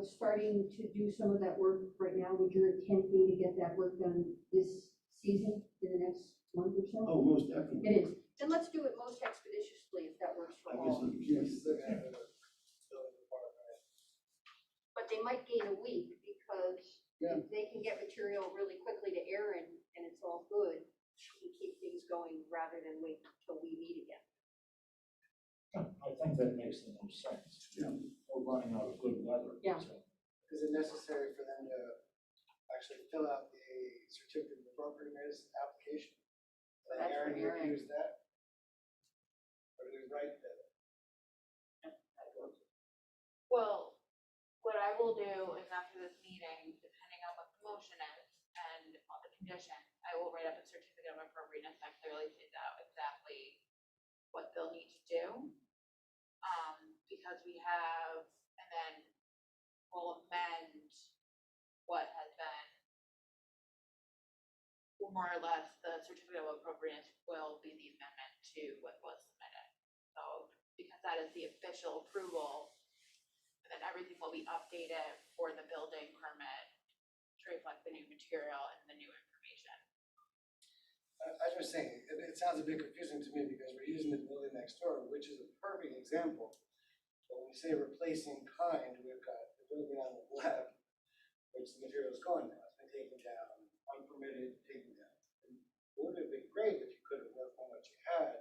starting to do some of that work right now? Would your intent be to get that work done this season, in the next month or so? Oh, most definitely. It is. Then let's do it most expeditiously if that works for I guess all. Yes, they're gonna have a building department. But they might gain a week because Yeah. if they can get material really quickly to Aaron and it's all good, we keep things going rather than wait until we meet again. I think that makes the most sense. Yeah. We're running out of good weather. Yeah. So Is it necessary for them to actually fill out the certificate of appropriateness application? And That's for Aaron Aaron. reviews that? Or do we write that? Well, what I will do is after this meeting, depending on what the motion is and on the condition, I will write up a certificate of appropriateness that clearly lays out exactly what they'll need to do. have, and then we'll amend what has been, more or less, the certificate of appropriateness will be the amendment to what was submitted. So, because that is the official approval, and then everything will be updated for the building permit to reflect the new material and the new information. I was saying, it sounds a bit confusing to me because we're using the building next door, which is a perfect example. But when we say replacing kind, we've got the building on the left, which the material is gone now, it's been taken down, unpermitted, taken down. It would have been great if you could have worked on what you had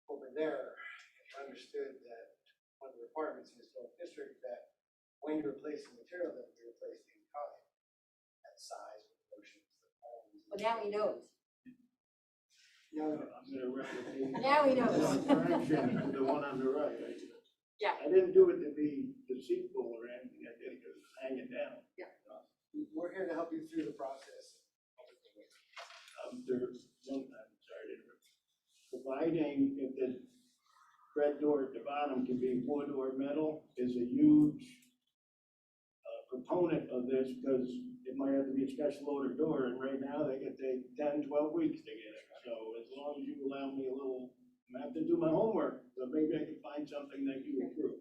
over there, and understood that one of the requirements in the historic district that when you're replacing material, that you replace the kind, that size, proportions, the forms. Well, now he knows. No, I'm gonna replicate. Now he knows. Correction to the one on the right. Yeah. I didn't do it to be deceitful or anything, I did it because it was hanging down. we're here to help you through the process. There's one, I'm sorry, to interrupt. Providing if the red door at the bottom can be wood or metal is a huge proponent of this, because it might have to be a special order door, and right now they can take 10, 12 weeks to get it. So as long as you allow me a little, I have to do my homework, so maybe I can find something that you approve.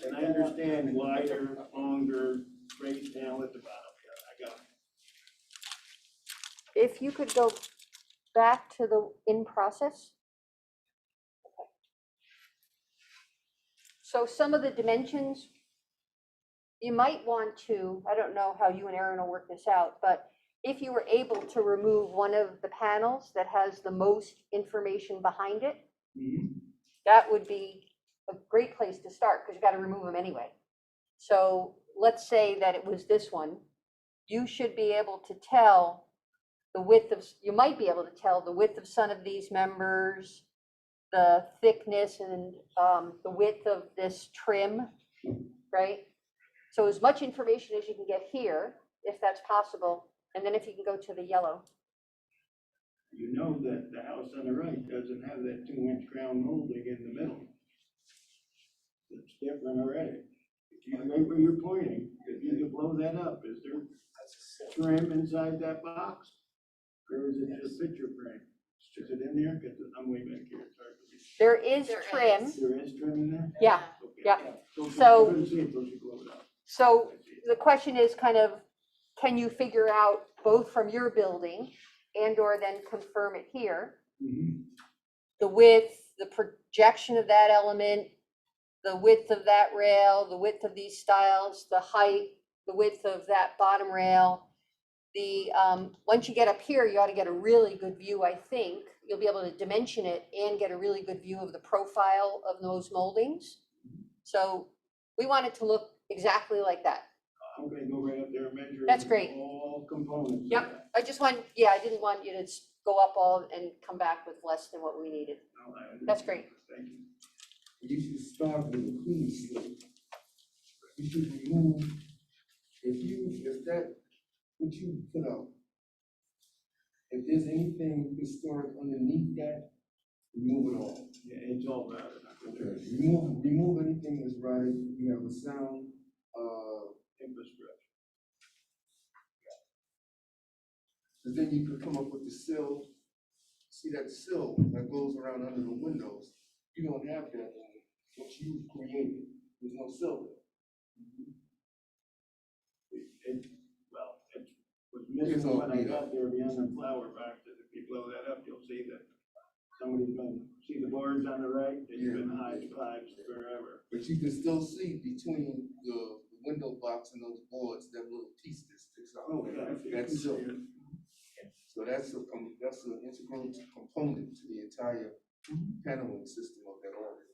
And I understand wider, longer, raised down at the bottom here, I got it. If you could go back to the in process. Okay. So some of the dimensions, you might want to, I don't know how you and Aaron will work this out, but if you were able to remove one of the panels that has the most information behind it, that would be a great place to start, because you got to remove them anyway. So let's say that it was this one. You should be able to tell the width of, you might be able to tell the width of some of these members, the thickness and the width of this trim, right? So as much information as you can get here, if that's possible, and then if you can go to the yellow. You know that the house on the right doesn't have that 2-inch crown molding in the middle. It's different already. If you right where you're pointing, if you can blow that up, is there trim inside that box? Or is it just picture frame? Is it in there? Because I'm way back here, it's hard to read. There is There trim. is. There is trim in there? Yeah, Okay. yeah. So I couldn't see it till she blew it up. So I see. the question is kind of, can you figure out both from your building and or then confirm it here? The width, the projection of that element, the width of that rail, the width of these stiles, the height, the width of that bottom rail. The, once you get up here, you ought to get a really good view, I think. You'll be able to dimension it and get a really good view of the profile of those moldings. So we want it to look exactly like that. I'm gonna go right up there and measure. That's great. All components. of Yep. that. I just want, yeah, I didn't want you to go up all and come back with less than what we needed. No, I understand. That's great. Thank you. You should start with a clean slate. You should remove, if that, what you put up, if there's anything historic underneath that, remove it all. Yeah, it's all about it. Okay, remove anything that's right, you have a sound, Infrastructure. and then you could come up with the sill. See that sill that goes around under the windows, you don't have that in what you created, there's no sill there. Well, it was missing when I got there beyond the flower boxes. If you blow that up, you'll see that somebody's been, see the boards on the right? It's been high pipes forever. But you can still see between the window box and those boards, that little piece that sticks out. Oh, yeah. That's sill. So that's an integral component to the entire paneling system of that organ.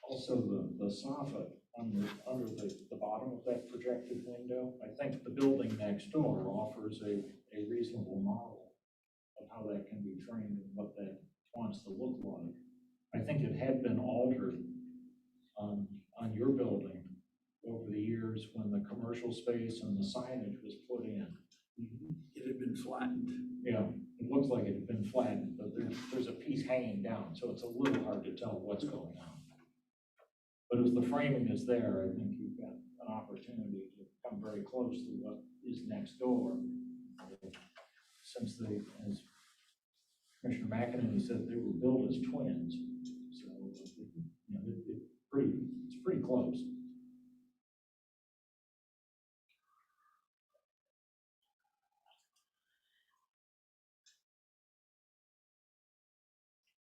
Also, the soffit under the bottom of that projected window, I think the building next door offers a reasonable model of how that can be trained and what that wants to look like. I think it had been altered on your building over the years when the commercial space and the signage was put in. It had been flattened. Yeah, it looks like it had been flattened, but there's a piece hanging down, so it's a little hard to tell what's going on. But as the framing is there, I think you've got an opportunity to come very close to what is next door. Since they, as Commissioner McEnany said, they were built as twins, so, you know, it's pretty close.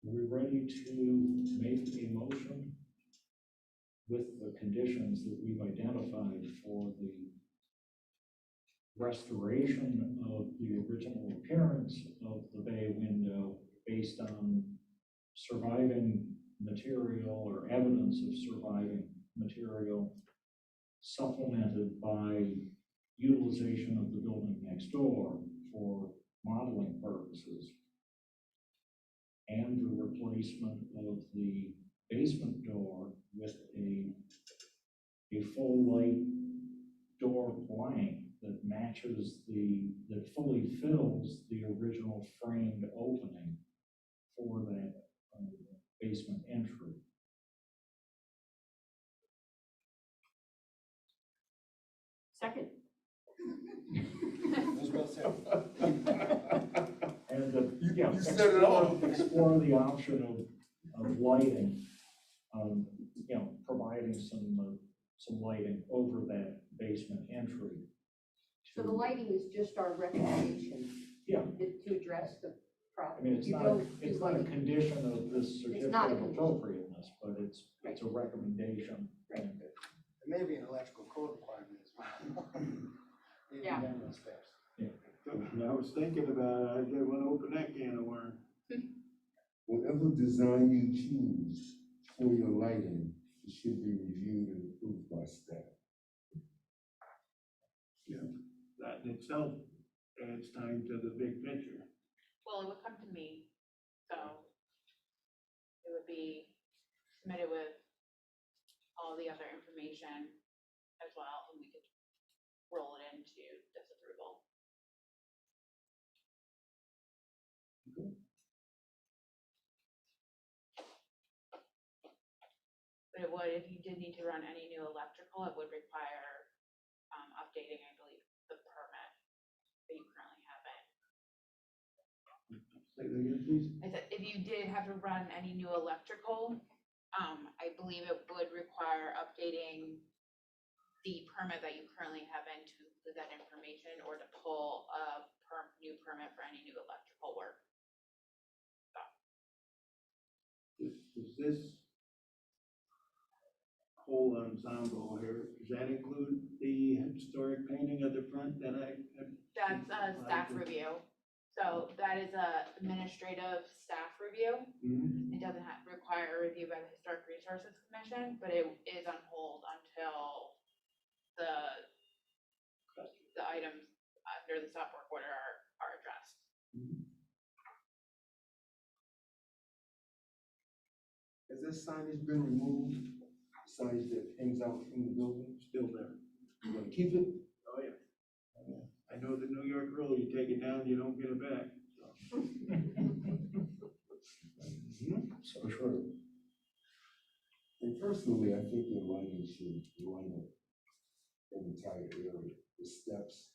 Are we ready to make a motion with the conditions that we've identified for the restoration of the original appearance of the bay window based on surviving material or evidence of surviving material supplemented by utilization of the building next door for modeling purposes, and the replacement of the basement door with a full light door blank that matches that fully fills the original framed opening for that basement entry. Second. As well said. And, You said it all. explore the option of lighting, you know, providing some lighting over that basement entry. So the lighting is just our recommendation. Yeah. To address the I problem. mean, it's You not, don't it's do not a lighting. condition of this certificate not a of condition. appropriateness, but it's a recommendation. Right. It may be an electrical code requirement as well. Maybe Yeah. down those steps. I was thinking about it, I didn't want to open that can of worms. Whatever design you choose for your lighting, it should be reviewed and approved by staff. That in itself adds time to the big picture. Well, it would come to me, so it would be submitted with all the other information as well, and we could roll it into disapproval. But it would, if you did need to run any new electrical, it would require updating, I believe, the permit that you currently have in. Say that again, please. I said, if you did have to run any new electrical, I believe it would require updating the permit that you currently have in to include that information, or to pull a new permit for any new electrical work. Does this whole ensemble here, does that include the historic painting of the front that I? That's a staff review. So that is a administrative staff review. Mhm. It doesn't require a review by the Historic Resources Commission, but it is on hold until the items under the stop work order are addressed. Has that signage been removed? Signage that hangs out in the building? Still there. You gonna keep it? Oh, yeah. I know the New York rule, you take it down, you don't get it back. So true. And personally, I think your lighting should line up the entire area, the steps.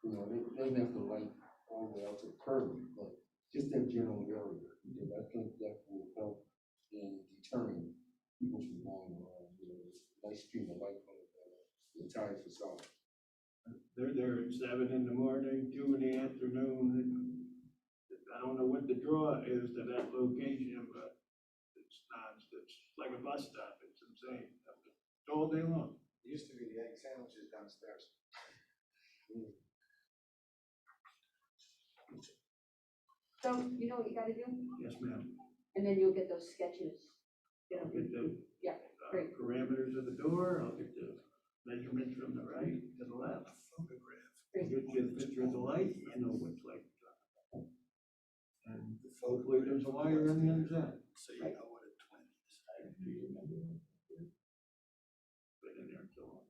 You know, it doesn't have to light all the way out to the curb, but just that general area, because I think that will help in deterring people from going around, you know, this nice stream of light on the entire facade. They're there at 7 in the morning, 2 in the afternoon. I don't know what the draw is to that location, but it's like a bus stop, it's insane. It's all day long. It used to be the egg sandwiches downstairs. So you know what you gotta do? Yes, ma'am. And then you'll get those sketches. I'll get the Yeah, great. parameters of the door, I'll get the measurements from the right to the left. I'll get you a picture of the light, you know what's like. And hopefully there's a wire on the other side. So you know what a twin is. Been in there so long.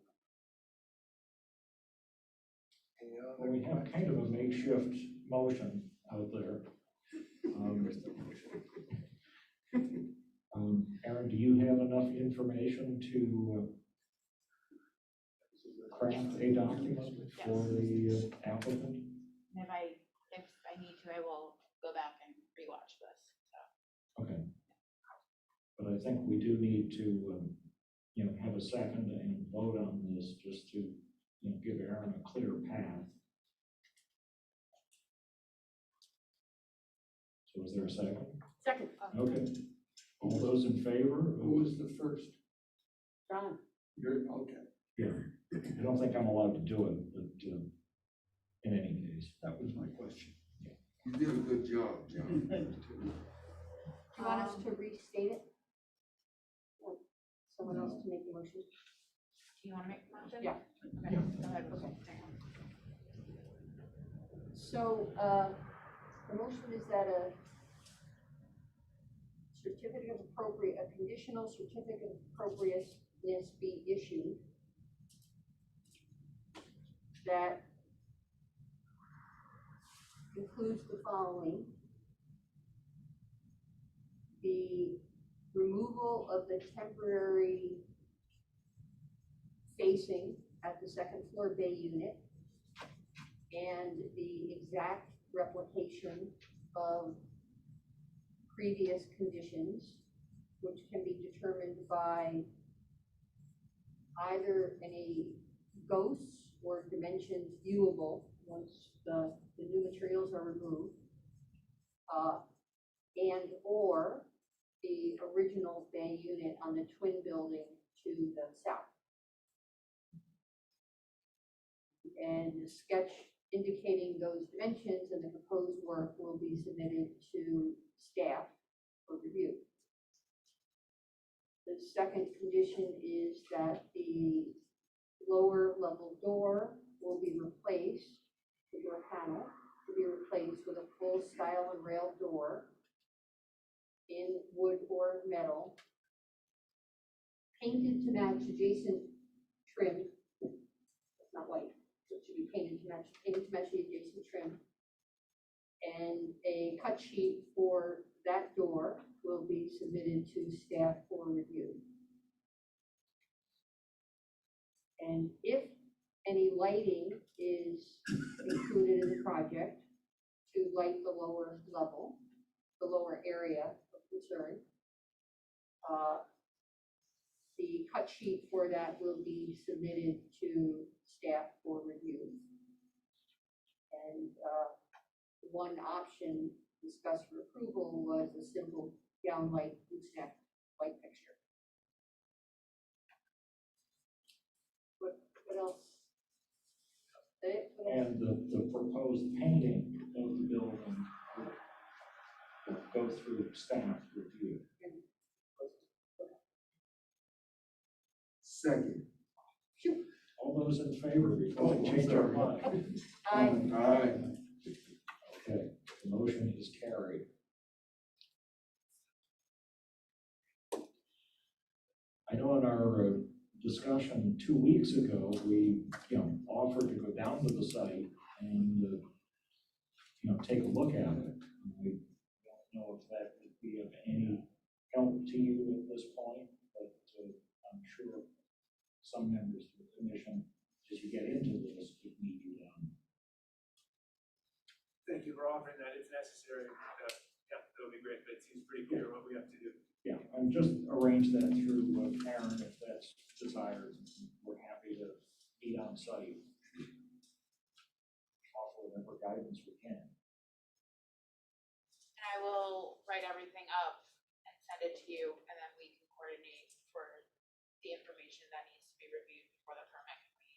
Any know? Well, we have kind of a makeshift motion out there. Aaron, do you have enough information to craft a document for the applicant? And if I need to, I will go back and rewatch this, so. Okay. But I think we do need to, have a second and vote on this just to, give Aaron a clear path. So is there a second? Second, Okay. All those in favor? Who was the first? John. You're, okay. Yeah. I don't think I'm allowed to do it, but in any case. That was my question. You did a good job, John. Do you want us to restate it? Or someone else to make the motion? Do you want to make the motion? Yeah. Okay, go ahead. Okay. So, the motion is that a conditional certificate of appropriateness be issued that includes the following: the removal of the temporary facing at the second floor bay unit and the exact replication of previous conditions, which can be determined by either any ghosts or dimensions viewable once the new materials are removed, and or the original bay unit on the twin building to the south. And the sketch indicating those dimensions and the proposed work will be submitted to staff for review. The second condition is that the lower level door will be replaced, the door panel will be replaced with a full stile and rail door in wood or metal, painted to match adjacent trim. It's not white, so it should be painted to match the adjacent trim. And a cut sheet for that door will be submitted to staff for review. And if any lighting is included in the project to light the lower level, the lower area of concern, the cut sheet for that will be submitted to staff for review. And one option discussed for approval was a simple downlight gooseneck light fixture. What else? And the proposed painting of the building will go through staff review. Second. All those in favor before we change our mind? Aye. Okay, the motion is carried. I know in our discussion 2 weeks ago, we, offered to go down to the site and, take a look at it. And we don't know if that would be of any help to you at this point, but I'm sure some members of the commission, as you get into this, would need you down. Thank you for offering that, if necessary. Yeah, that would be great, but it seems pretty clear what we have to do. Yeah, and just arrange that through Aaron if that's desired. We're happy to meet on site. Offer whatever guidance we can. And I will write everything up and send it to you, and then we can coordinate for the information that needs to be reviewed before the permit can be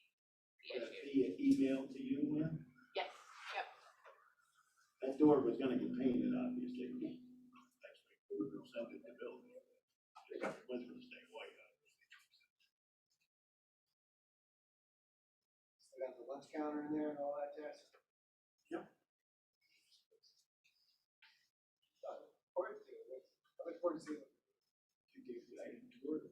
issued. Via email to you, Lynn? Yes, yep. That door was gonna get painted, obviously. We're gonna send it to Bill. It was gonna stay white, obviously. Still got the lunch counter in there and all that jazz. Yep. I look forward to seeing what you do. Tours.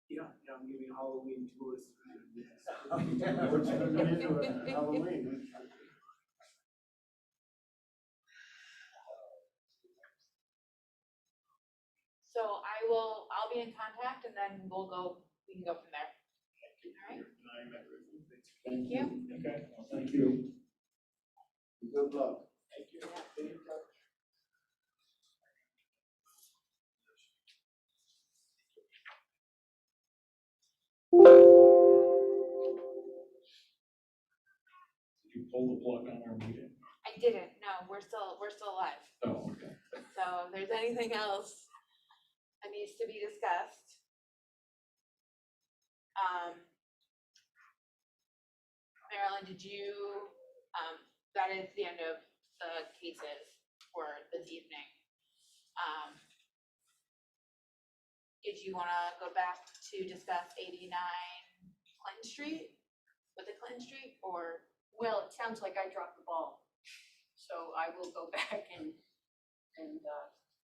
Yeah, I'm giving Halloween tours through the We're turning it into a Halloween. So I'll be in contact and then we can go from there. All right, Thank you. Okay, well, thank you. Good luck. Thank you. Did you pull the plug on our meeting? I didn't, no, we're still alive. Oh, okay. So if there's anything else that needs to be discussed. Marilyn, that is the end of the cases for this evening. Did you wanna go back to discuss 89 Clinton Street? Was it Clinton Street or? Well, it sounds like I dropped the ball, so I will go back and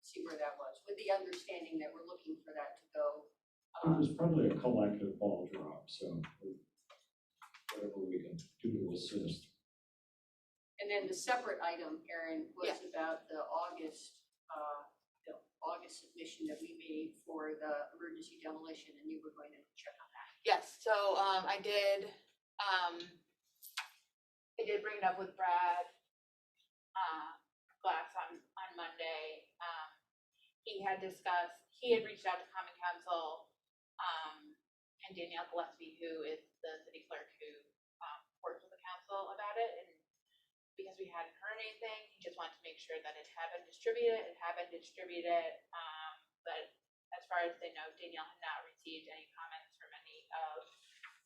see where that was, with the understanding that we're looking for that to go. It was probably a collective ball drop, so whatever we can do to assist. And then the separate item, Erin, was Yeah. about the August submission that we made for the emergency demolition, and you were going to check on that. Yes, so I did bring it up with Brad Glass on Monday. He had reached out to Common Council and Danielle Gillespie, who is the city clerk who works with the council about it, and because we hadn't heard anything, he just wanted to make sure that it had been distributed. But as far as they know, Danielle had not received any comments from any of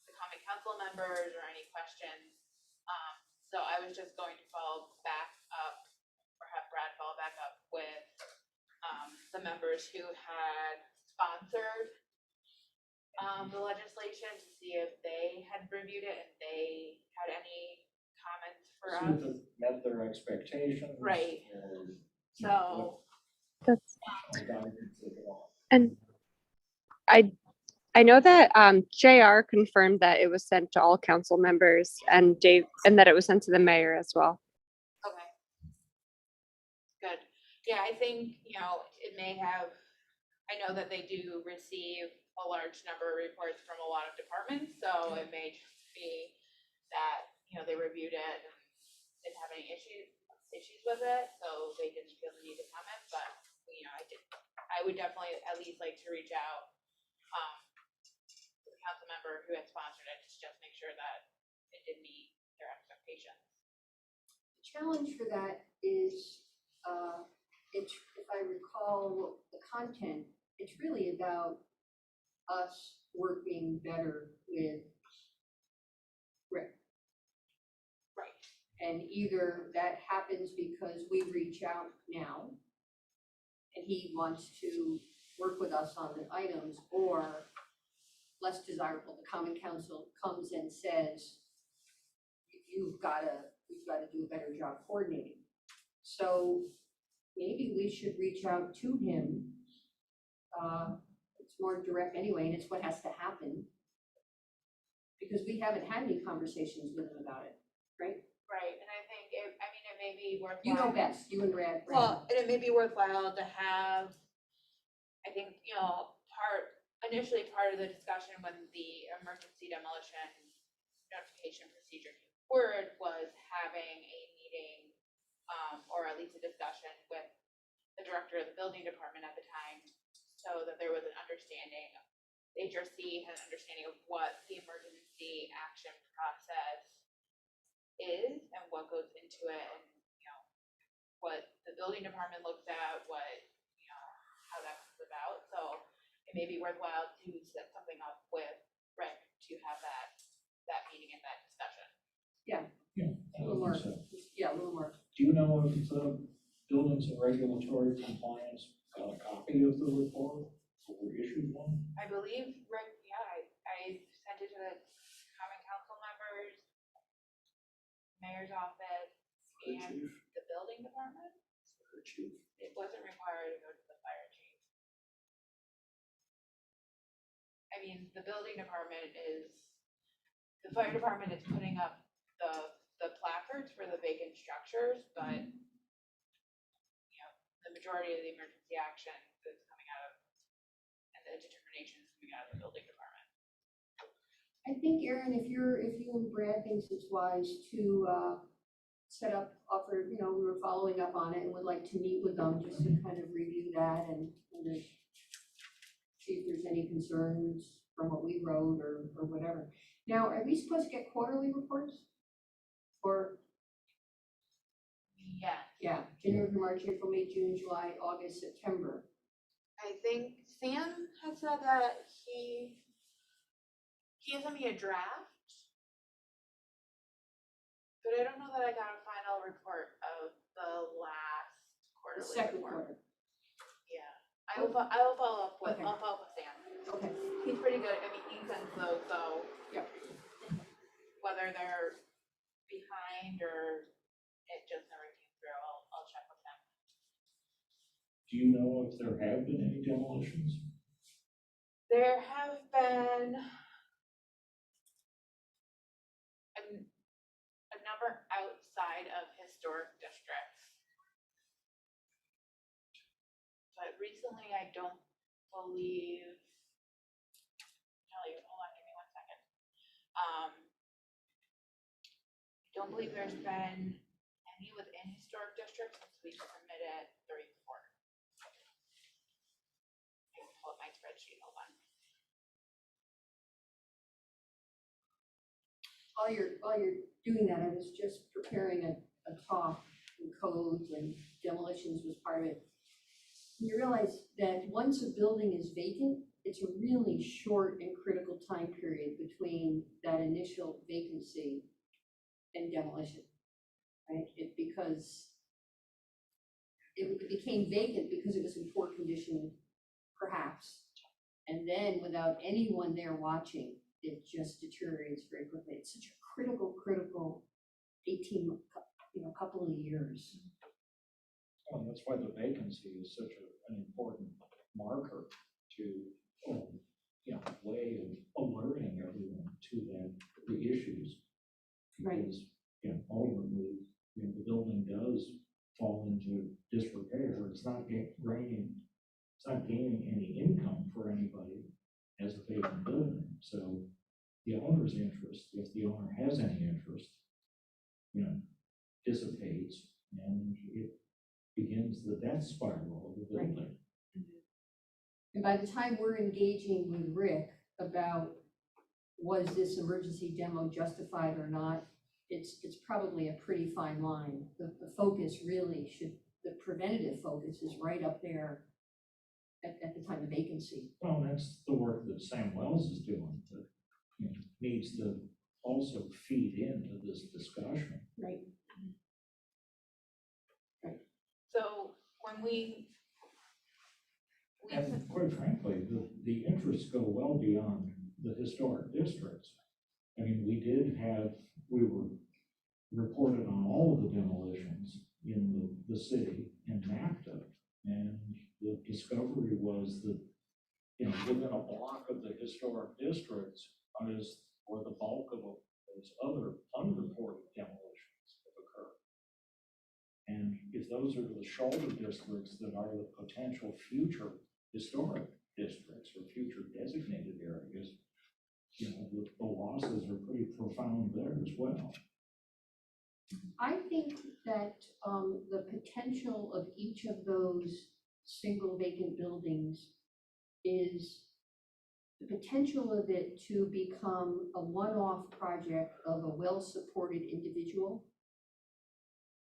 the Common Council members or any questions. So I was just going to follow back up, or have Brad follow back up with the members who had sponsored the legislation to see if they had reviewed it and they had any comments for See us. if it met their expectations. Right. Or, So, That's, guidance they could offer. and I know that JR confirmed that it was sent to all council members and that it was sent to the mayor as well. okay. Good. Yeah, I think, it may have, I know that they do receive a large number of reports from a lot of departments, so it may just be that, they reviewed it and didn't have any issues with it, so they didn't feel the need to comment, but, I would definitely at least like to reach out to the council member who had sponsored it, to just make sure that it did meet their expectations. The challenge for that is, if I recall the content, it's really about us working better with Rick. Right. And either that happens because we reach out now and he wants to work with us on the items, or less desirable, the Common Council comes and says, you've got to do a better job coordinating. So maybe we should reach out to him. It's more direct anyway, and it's what has to happen. Because we haven't had any conversations with him about it, right? Right, and I think it may be worthwhile. You know best, you and Brad. Well, and it may be worthwhile to have, I think, initially part of the discussion when the emergency demolition notification procedure word was having a meeting, or at least a discussion with the director of the building department at the time, so that there was an understanding, HRC had an understanding of what the emergency action process is and what goes into it, and what the building department looks at, how that comes about. So it may be worthwhile to set something up with Rick to have that meeting and that discussion. Yeah. A little more. So, Yeah, a little more. do you know if the buildings and regulatory compliance got a copy of the report or issued one? I believe Rick, I sent it to the Common Council members, mayor's office, and the building department. It wasn't required to go to the fire chief. I mean, the building department is the fire department is putting up the placards for the vacant structures, but the majority of the emergency action is coming out of, and the determination is coming out of the building department. I think, Aaron, if you and Brad thinks it's wise to set up, offer, we were following up on it and would like to meet with them just to kind of review that and kind of see if there's any concerns from what we wrote or whatever. Now, are we supposed to get quarterly reports? Or, yeah, January, March, April, May, June, July, August, September. I think Sam had said that he sent me a draft, but I don't know that I got a final report of the last The quarterly second report. quarter. Yeah, I will follow up with Okay. Sam. Okay. He's pretty good. I mean, he sends those, so Yep. whether they're behind or it just never came through, I'll check with them. Do you know if there have been any demolitions? There have been a number outside of historic districts. But recently, I don't believe, tell you, hold on, give me 1 second. I don't believe there's been any within historic districts since we submitted the report. I can pull up my spreadsheet, hold on. While you're doing that, I was just preparing a talk in codes and demolitions was part of it. You realize that once a building is vacant, it's a really short and critical time period between that initial vacancy and demolition, right? Because it became vacant because it was in poor condition, perhaps. And then without anyone there watching, it just deteriorates very quickly. It's such a critical 18, couple of years. Well, that's why the vacancy is such an important marker to, way of alerting everyone to the issues. Right. Because, ultimately, the building does fall into disrepair. It's not gaining any income for anybody as a vacant building. So the owner's interest, if the owner has any interest, dissipates and it begins the death spiral of the building. Right. And by the time we're engaging with Rick about was this emergency demo justified or not, it's probably a pretty fine line. The focus really the preventative focus is right up there at the time of vacancy. Well, that's the work that Sam Wells is doing that needs to also feed into this discussion. Right. So when we And quite frankly, the interests go well beyond the historic districts. I mean, we were reported on all of the demolitions in the city and mapped it. And the discovery was that, within a block of the historic districts where the bulk of those other unreported demolitions have occurred. And if those are the shoulder districts that are the potential future historic districts or future designated areas, the losses are pretty profound there as well. I think that the potential of each of those single vacant buildings is the potential of it to become a one-off project of a well-supported individual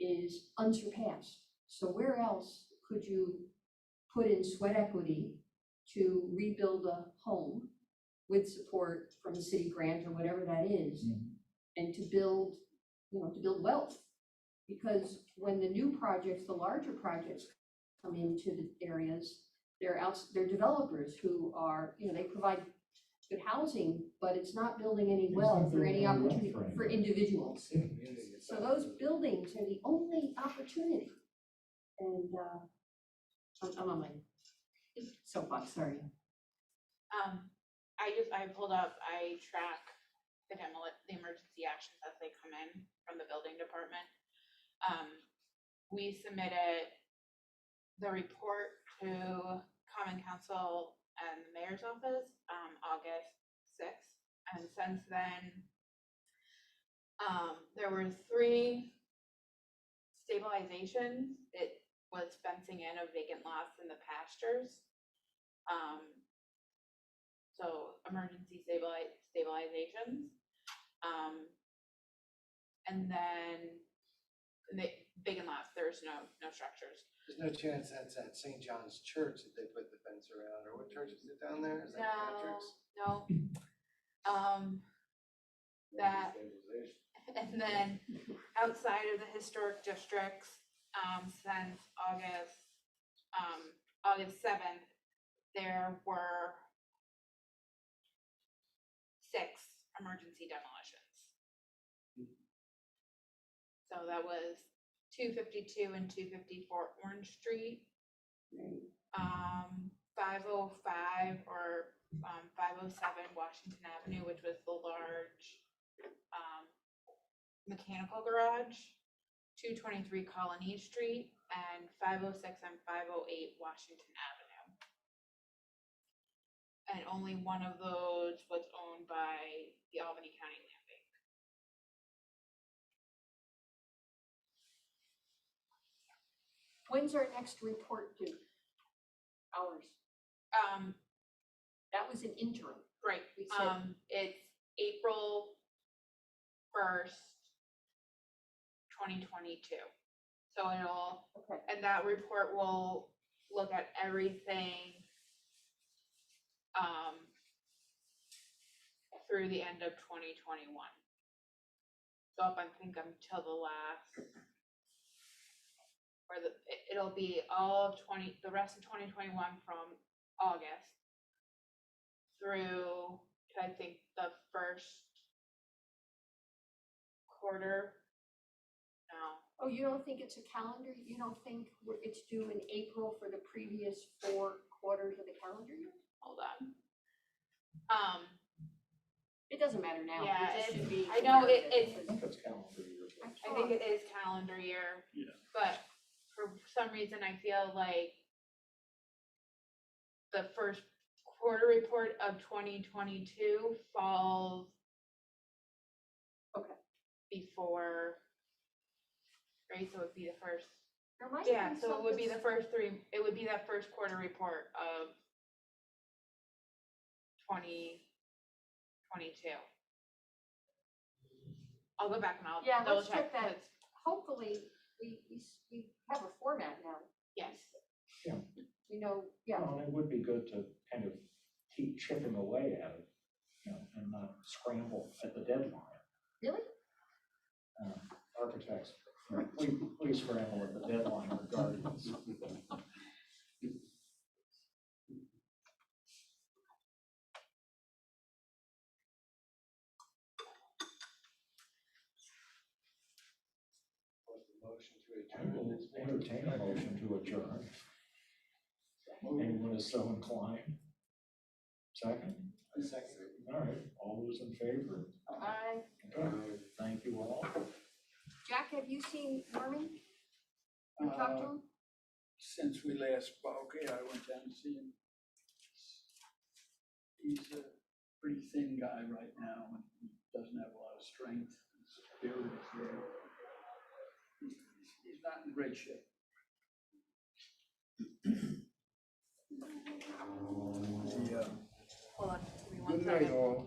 is unsurpassed. So where else could you put in sweat equity to rebuild a home with support from a city grant or whatever that is, and to build wealth? Because when the new projects, the larger projects come into the areas, they're developers who are, they provide good housing, but it's not building any wealth or any opportunity for individuals. So those buildings are the only opportunity. And I'm on my soapbox, sorry. I pulled up, I track the emergency actions as they come in from the building department. We submitted the report to Common Council and the Mayor's Office, August 6th. And since then, there were 3 stabilizations. It was fencing in of vacant lots in the pastures. So emergency stabilizations. And then the vacant lots, there's no structures. There's no chance that's at St. John's Church that they put the fence around, or what church is it down there? Is that Patrick's? No. That, and then outside of the historic districts, since August 7th, there were 6 emergency demolitions. So that was 252 and 254 Orange Street, 505 or 507 Washington Avenue, which was the large mechanical garage, 223 Colony Street, and 506 and 508 Washington Avenue. And only one of those was owned by the Albany County Land Bank. When's our next report due? Ours. That was an interim. Right. We said, It's April 1st, 2022. So it'll, okay, and that report will look at everything through the end of 2021. So up, I think, until the last, or it'll be all of the rest of 2021 from August through, I think, the first quarter. No. oh, you don't think it's a calendar? You don't think it's due in April for the previous 4 quarters of the calendar year? Hold on. It doesn't matter now. Yeah, It just should be I know aware of it- I think it's calendar year. I think it is calendar year. Yeah. But for some reason, I feel like the first quarter report of 2022 falls Okay. before, right? So it'd be the first, There might yeah, be so it would be the something- first 3, it would be that first quarter report of 2022. I'll go back and I'll Yeah, double let's check that. 'cause- Hopefully, we have a format now. Yes. Yeah. We know, yeah. Well, it would be good to kind of keep chipping away at it, and not scramble at the deadline. Really? Architects, please scramble at the deadline regardless. Motion to I adjourn. will entertain a motion to adjourn. Anyone is so inclined? Second? Second. All right, all those in favor? Okay, thank you all. Jack, have you seen Norman? You talked to him? Since we last spoke, yeah, I went down to see him. He's a pretty thin guy right now, and he doesn't have a lot of strength. His spirit is there. He's not in great shape. Hold on, give me one Good second. night, all.